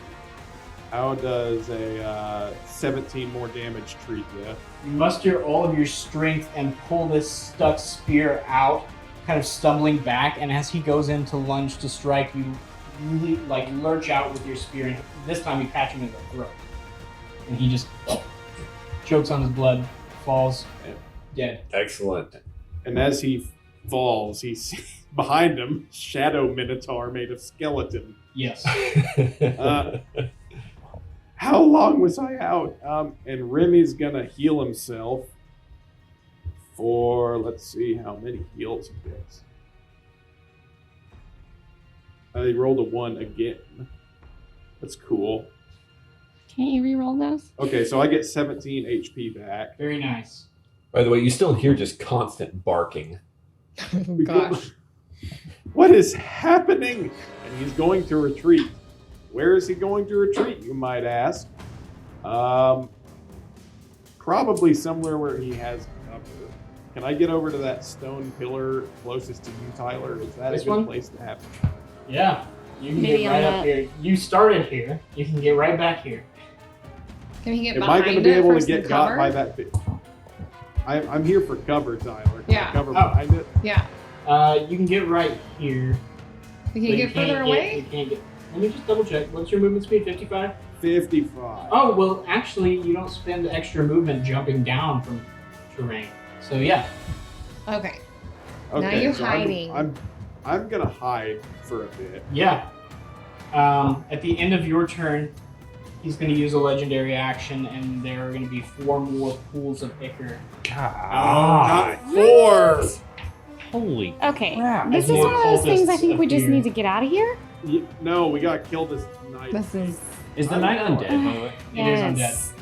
How does a 17 more damage treat you? You muster all of your strength and pull this stuck spear out, kind of stumbling back, and as he goes in to lunge to strike, you really lurch out with your spear, and this time you catch him in the throat. And he just chokes on his blood, falls dead. Excellent. And as he falls, he's behind him, Shadow Minotaur made of skeleton. Yes. How long was I out? And Remy's gonna heal himself for, let's see how many heals he gets. He rolled a 1 again. That's cool. Can't you re-roll those? Okay, so I get 17 HP back. Very nice. By the way, you still hear just constant barking. Oh, gosh. What is happening? And he's going to retreat. Where is he going to retreat, you might ask? Probably somewhere where he has cover. Can I get over to that stone pillar closest to you, Tyler? Is that This a good one? place to have? Yeah. You can Maybe get right on up that- here. You started here. You can get right back here. Can we get Am I behind going to be it able for to get some got cover? by that bit? I'm here for cover, Tyler. Can Yeah. I cover Oh. behind it? Yeah. You can get right here. We but can you get can't further away? You can't get. Let me just double check. What's your movement speed? 55? 55. Oh, well, actually, you don't spend extra movement jumping down from terrain. So, yeah. Okay. Okay, now you're so hiding. I'm going to hide for a bit. Yeah. At the end of your turn, he's going to use a legendary action, and there are going to be 4 more pools of ichor. Not 4! Holy Okay. crap. This is More one of those things I cultists think we just appear. need to get out of here. No, we got to kill this knight. This is... Is the knight undead, by the way? It is Yes.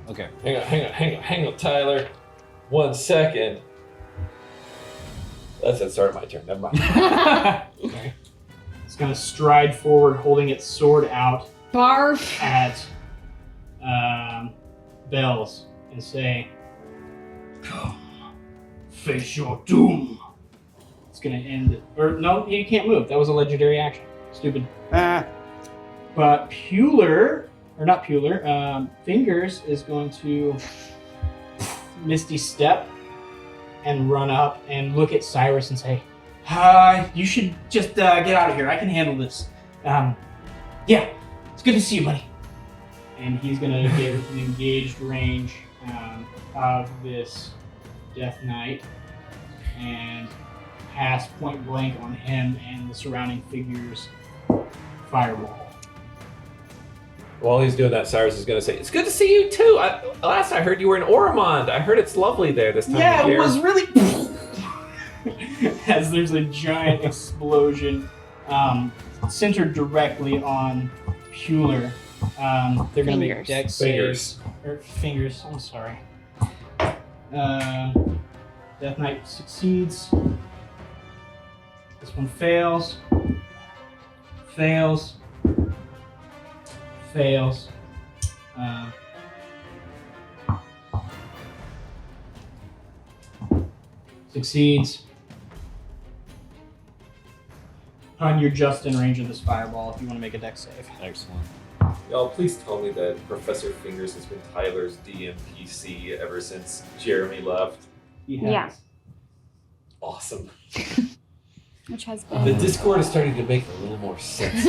Okay. Hang on, Tyler. 1 second. That's the start of my turn. Never mind. Okay. It's going to stride forward, holding its sword out Barf! at Bells and say, "Come, face your doom." It's gonna end. Or no, he can't move. That was a legendary action. Stupid. Ah, But Puler, or not Puler, Fingers is going to Misty Step and run up and look at Cyrus and say, you should just get out of here. I can handle this. Yeah, it's good to see you, buddy. And he's going to get an engaged range of this Death Knight and pass point blank on him and the surrounding figures' fireball. While he's doing that, Cyrus is going to say, "It's good to see you too. Last I heard you were in Oromond. I heard it's lovely there this time of year." Yeah, it was really. As there's a giant explosion centered directly on Puler. They're going to make dex saves. Or fingers, I'm sorry. Death Knight succeeds. This one fails. Fails. Fails. Succeeds. On you're just in range of this fireball if you want to make a dex save. Excellent. Y'all, please tell me that Professor Fingers has been Tyler's DMPC ever since Jeremy left. He Yeah. has. Awesome. Which has The been. Discord is starting to make a little more sense.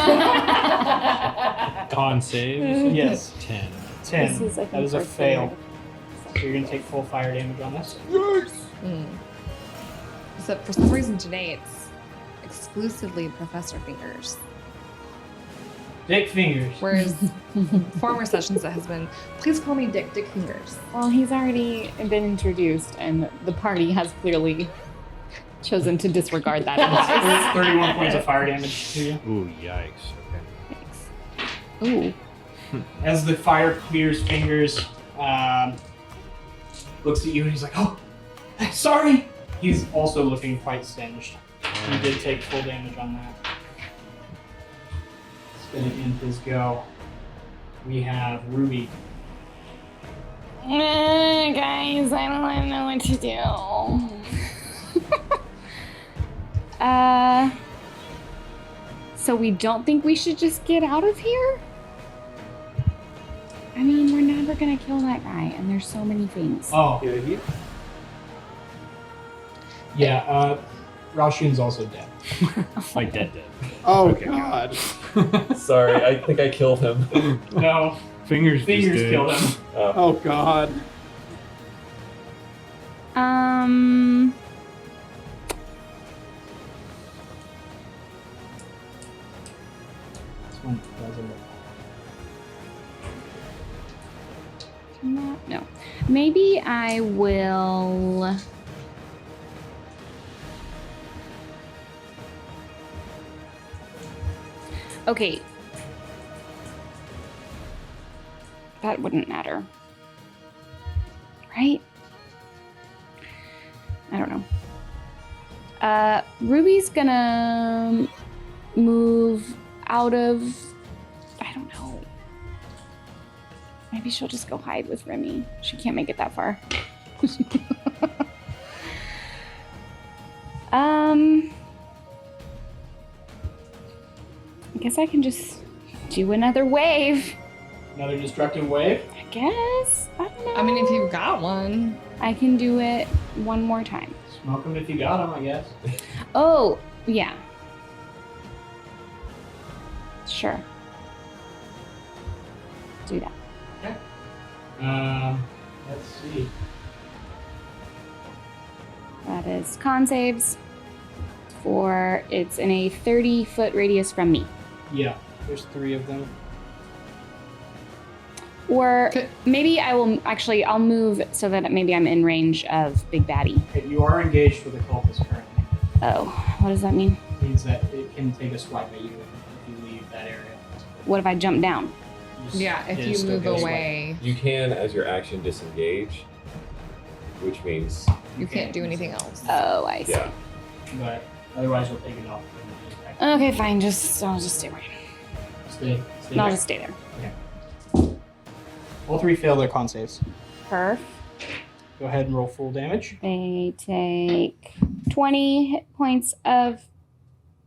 Con save. Yes. 10. 10. This is, I think, That is a our fail. third. So you're going to take full fire damage on this. So for some reason today it's exclusively Professor Fingers. Dick Fingers. Whereas former sessions it has been, please call me Dick Fingers. Well, he's already been introduced, and the party has clearly chosen to disregard that. 31 points of fire damage to you. Ooh, yikes. Okay. Thanks. Ooh. As the fire clears Fingers, looks at you and he's like, "Oh, sorry." He's also looking quite singed. He did take full damage on that. It's going to end his go. We have Ruby. Guys, I don't know what to do. So we don't think we should just get out of here? I mean, we're never gonna kill that guy, and there's so many things. Oh, yeah, he, yeah, Ralshun's also dead. Like dead. oh Okay. God. Sorry, I think I killed him. No, Fingers Fingers killed him. Oh God. This one doesn't look. No. Maybe I will. Okay. That wouldn't matter. Right? I don't know. Ruby's gonna move out of. I don't know. Maybe she'll just go hide with Remy. She can't make it that far. I guess I can just do another wave. Another destructive wave. I guess. I don't know. I mean, if you've got one. I can do it one more time. Smoke him if you got him, I guess. Oh, yeah. Sure. Do that. Let's see. That is con saves. It's in a 30-foot radius from me. Yeah, there's 3 of them. Or Okay. maybe I'll move so that maybe I'm in range of Big Baddie. Okay, you are engaged with the cultist currently. Oh, what does that mean? Means that it can take a swipe at you if you leave that area. What if I jump down? You just- Yeah, if it you still move gets away, You can, as your action, disengage, which means, you can't do anything else. Oh, I see. yeah. swiped, but otherwise you'll take it off. Okay, fine. I'll just stay right. Stay No, I'll there. just stay there. All 3 fail their con saves. Perf. Go ahead and roll full damage. They take 20 hit points of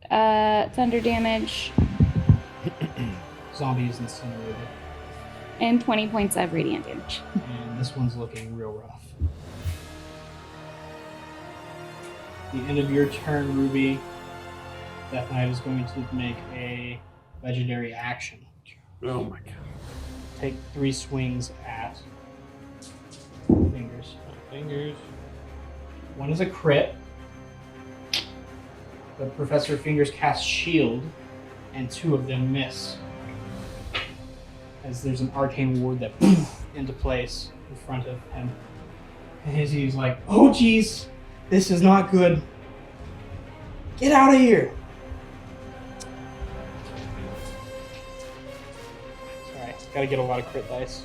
thunder damage Zombie is incinerated. and 20 points of radiant damage. And this one's looking real rough. The end of your turn, Ruby. Death Knight is going to make a legendary action. Oh my god. Take 3 swings at Fingers. Fingers. One is a crit. But Professor Fingers casts shield, and 2 of them miss. As there's an arcane ward that into place in front of him. And he's like, oh geez, this is not good. Get out of here. Sorry, gotta get a lot of crit dice.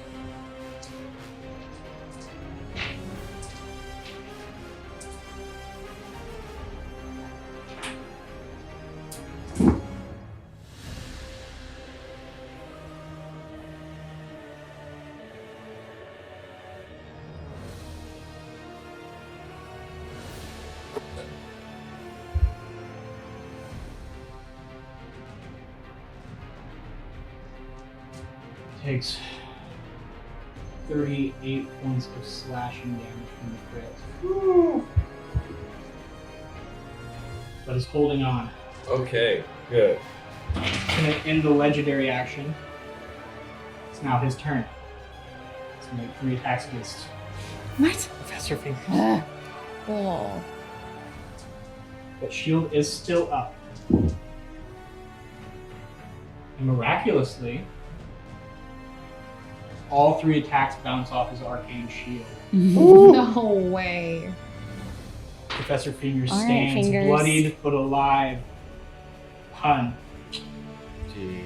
Takes 38 points of slashing damage from the crit. Woo! But is holding on. Okay, good. Gonna end the legendary action. It's now his turn. He's gonna make 3 attacks against What? Professor Fingers. Oh. But shield is still up. And miraculously, all 3 attacks bounce off his arcane shield. No way. Professor Fingers All right, stands Fingers. bloodied but alive. Pun. Gee.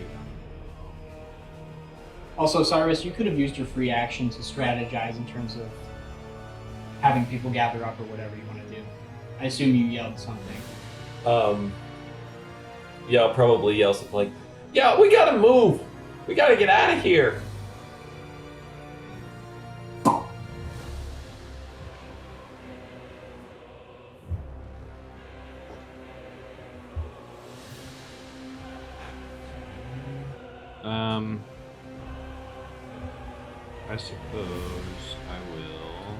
Also, Cyrus, you could have used your free action to strategize in terms of having people gather up or whatever you want to do. I assume you yelled something. Yeah, I'll probably yell something like, "Yeah, we gotta move. We gotta get out of here." I suppose I will.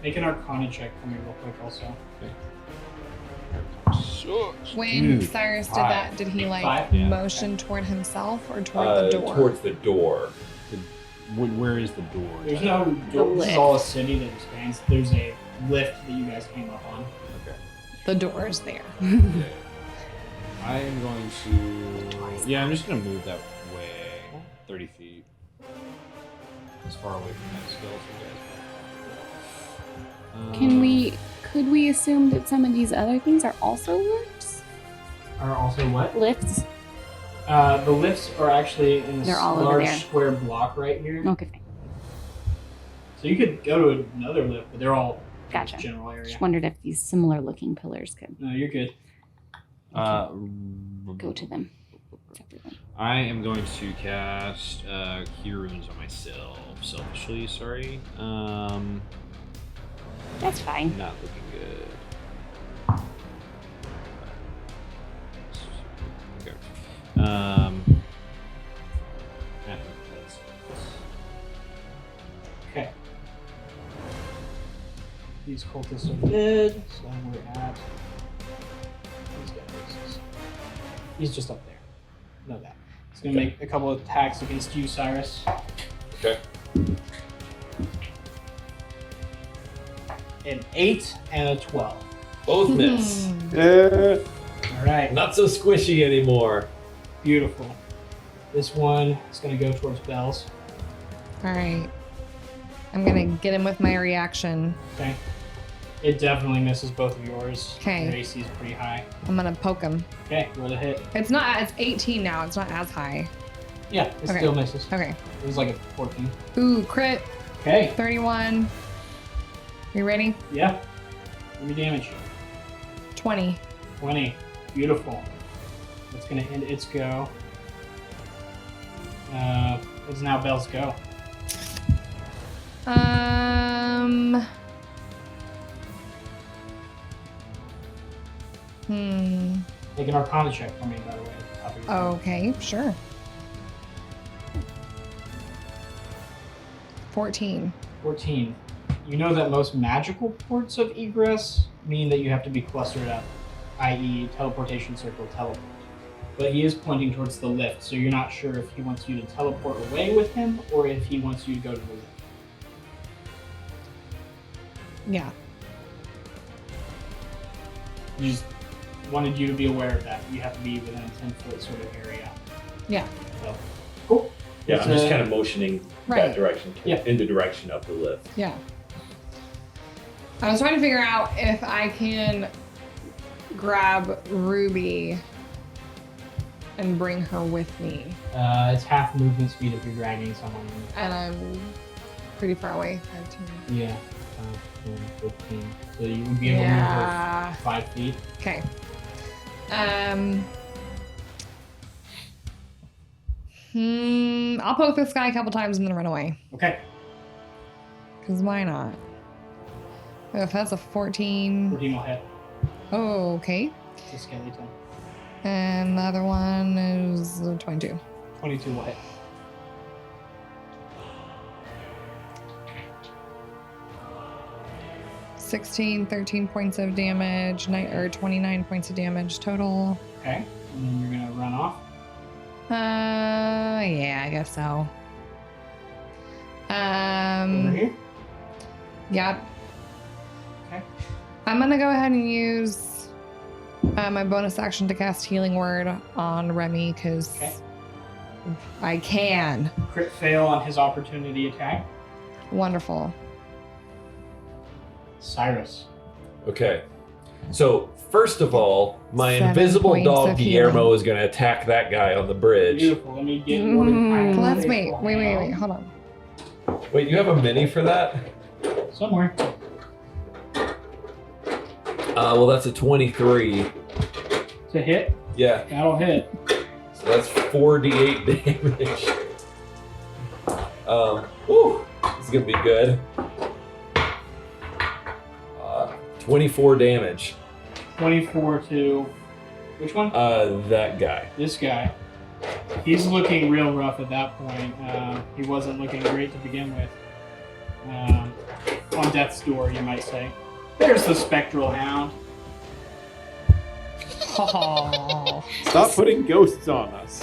Make an Arcana check for me real quick also. Sucks. When Dude. Cyrus did 5. that, did he like 5? Yeah. motion toward himself or toward the door? Towards the door. Where is the door? There's no door. This is lift. all a city that expands. There's a lift that you guys came up on. Okay. The door is there. I am going to. Yeah, I'm just gonna move that way, 30 feet, as far away from that skeleton guys. Could we assume that some of these other things are also lifts? Are also what? Lifts? The lifts are actually in this They're all over large there. square block right here. Okay, fine. So you could go to another lift, but they're all in Gotcha. this general area. Just wondered if these similar looking pillars could No, you're good. go to them separately. I am going to cast Cure Wounds on myself, selfishly. Sorry. That's fine. Not looking good. Okay. Yeah, that's- Okay. These cultists are dead, so we're at these guys. He's just up there. Know that. He's gonna make a couple of attacks against you, Cyrus. Okay. An 8 and a 12. Both miss. Yeah. All right. Not so squishy anymore. Beautiful. This one is gonna go towards Bells. All right. I'm gonna get him with my reaction. Okay. It definitely misses both of yours. Okay. Your AC is pretty high. I'm gonna poke him. Okay, roll the hit. It's not. It's 18 now. It's not as high. Yeah, it Okay. still misses. Okay. It was like a 14. Ooh, crit. Okay. 31. You ready? Yeah. Give me damage. 20. 20. Beautiful. That's gonna end its go. It's now Belle's go. Make an Arcana check for me, by the way. Top of your head. Okay, sure. 14. 14. You know that most magical ports of egress mean that you have to be clustered up, i.e. teleportation circle, teleport. But he is pointing towards the lift, so you're not sure if he wants you to teleport away with him or if he wants you to go to the lift. Yeah. He just wanted you to be aware of that. You have to be within a 10-foot sort of area. Yeah. So, cool. Yeah, It's, I'm just kind of motioning Right. that direction, Yeah. in the direction of the lift. Yeah. I was trying to figure out if I can grab Ruby and bring her with me. It's half movement speed if you're dragging someone. And I'm pretty far away. 13. Yeah. 10, 15. So you would be able to move Yeah. her 5 feet. Okay. I'll poke this guy a couple times and then run away. Okay. Because why not? If that's a 14. 14 will hit. Oh, okay. It's a skeleton. And the other one is 22. 22 will hit. $16, 13 points of damage, 29 points of damage total. Okay. And then you're going to run off. Yeah, I guess so. Over here. Yep. Okay. I'm gonna go ahead and use my bonus action to cast Healing Word on Remy, because Okay. I can. Crit fail on his opportunity attack. Wonderful. Cyrus. Okay. So, first of all, my 7 invisible points dog of Guillermo healing. is going to attack that guy on the bridge. Beautiful. Let me get what it Well, let's is wait. for Wait, now. hold on. Wait, you have a mini for that? Somewhere. Well, that's a 23. To hit. Yeah, That'll hit. so that's 4d8 damage. Whew, this is going to be good. 24 damage. 24 to... Which one? That guy. This guy. He's looking real rough at that point. He wasn't looking great to begin with. On death's door, you might say. There's the spectral hound. Oh. Stop putting ghosts on us.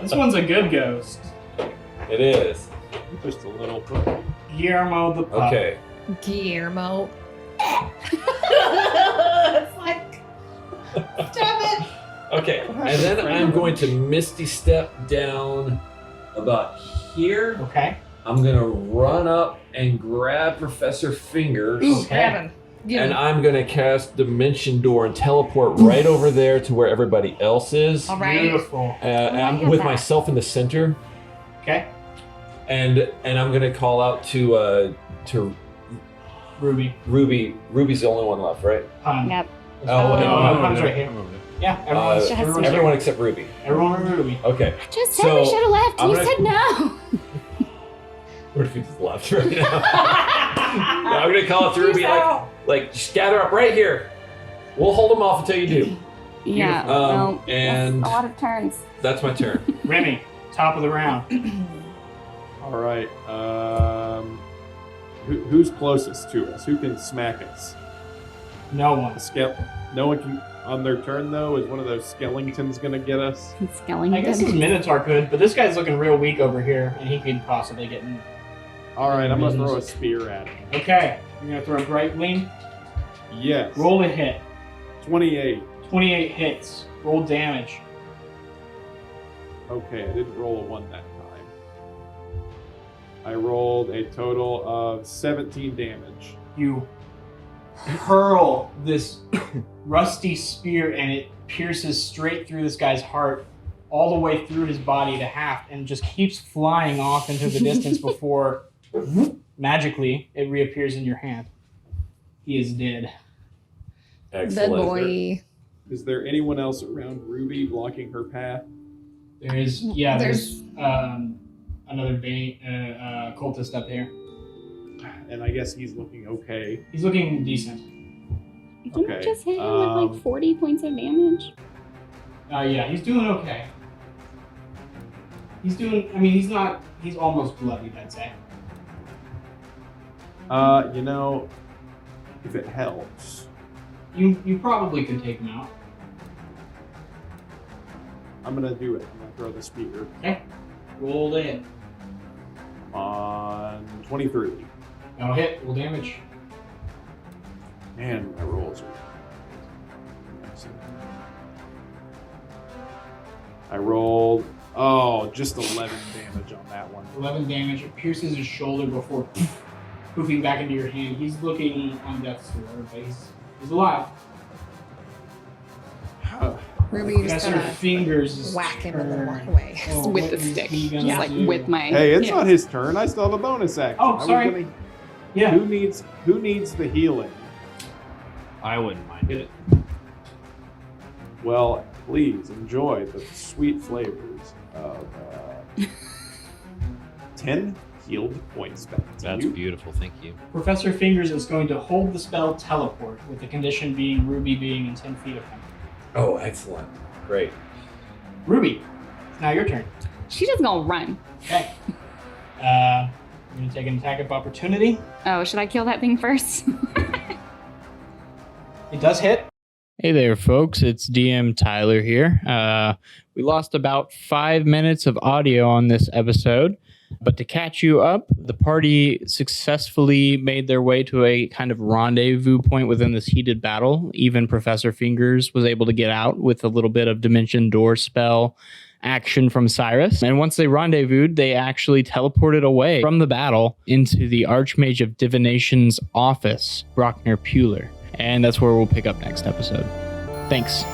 This one's a good ghost. It is. Just a little puppy. Guillermo the pup. Okay. Guillermo. It's like... Stop it! Okay, and then I'm going to Misty Step down about here. Okay. I'm going to run up and grab Professor Fingers. Ooh, Okay. grab him. Get And him. I'm going to cast Dimension Door and teleport right over there to where everybody else is. All right. Beautiful. And I I'm have with that. myself in the center. Okay. And I'm going to call out to Ruby. Ruby. Ruby's the only one left, right? Pun. Yep. Oh, no, no, Pun's right here. Yeah, everyone's, Just everyone's everyone except Ruby. Everyone with Ruby. Okay. Just said So, we should have left. I'm You gonna- said no. What if he just left right now? No, I'm going to call out to Ruby like, just gather up right here. We'll hold them off until you do. Yeah. Beautiful. And- that's a lot of turns. That's my turn. Remy, top of the round. All right. Who's closest to us? Who can smack us? No one. No one can. On their turn, though, is one of those skeletons gonna get us? Skellington. I guess his Minotaur could, but this guy's looking real weak over here, and he could possibly get in. All right, I'm gonna throw a spear at him. Okay, you're gonna throw a bright gleam. Yes. Roll a hit. 28. 28 hits. Roll damage. Okay, I didn't roll a 1 that time. I rolled a total of 17 damage. You hurl this rusty spear, and it pierces straight through this guy's heart, all the way through his body to half, and just keeps flying off into the distance before magically it reappears in your hand. He is dead. Excellent. Dead boy. Is there anyone else around Ruby blocking her path? There's another cultist up here. And I guess he's looking okay. He's looking decent. Didn't Okay, I just hit him with like 40 points of damage? Yeah, he's doing okay. He's doing. I mean, he's almost bloodied, I'd say. If it helps, You probably could take him out. I'm gonna do it. I'm gonna throw the spear Okay. Roll to hit. on 23. That'll hit. Roll damage. Man, my rolls are. I rolled. Oh, just 11 damage on that one. 11 damage. It pierces his shoulder before poofing back into your hand. He's looking on death's door, but he's alive. Ruby, you just Professor gotta Fingers. whack him and then turn. walk away. Oh, With what the is stick. he gonna Just like do? with my. Hey, it's yeah. not his turn. I still have a bonus action. Oh, I was sorry. Yeah. Who needs the healing? I wouldn't mind it. Well, please enjoy the sweet flavors of 10 healed points back to That's you. beautiful. Thank you. Professor Fingers is going to hold the spell teleport, with the condition being Ruby being in 10 feet of him. Oh, excellent. Great. Ruby, it's now your turn. She's just gonna run. Okay. You're going to take an attack of opportunity. Oh, should I kill that thing first? It does hit. Hey there, folks. It's DM Tyler here. We lost about 5 minutes of audio on this episode, but to catch you up, the party successfully made their way to a kind of rendezvous point within this heated battle. Even Professor Fingers was able to get out with a little bit of Dimension Door spell action from Cyrus. And once they rendezvoused, they actually teleported away from the battle into the Archmage of Divination's office, Brockner Puler. And that's where we'll pick up next episode. Thanks.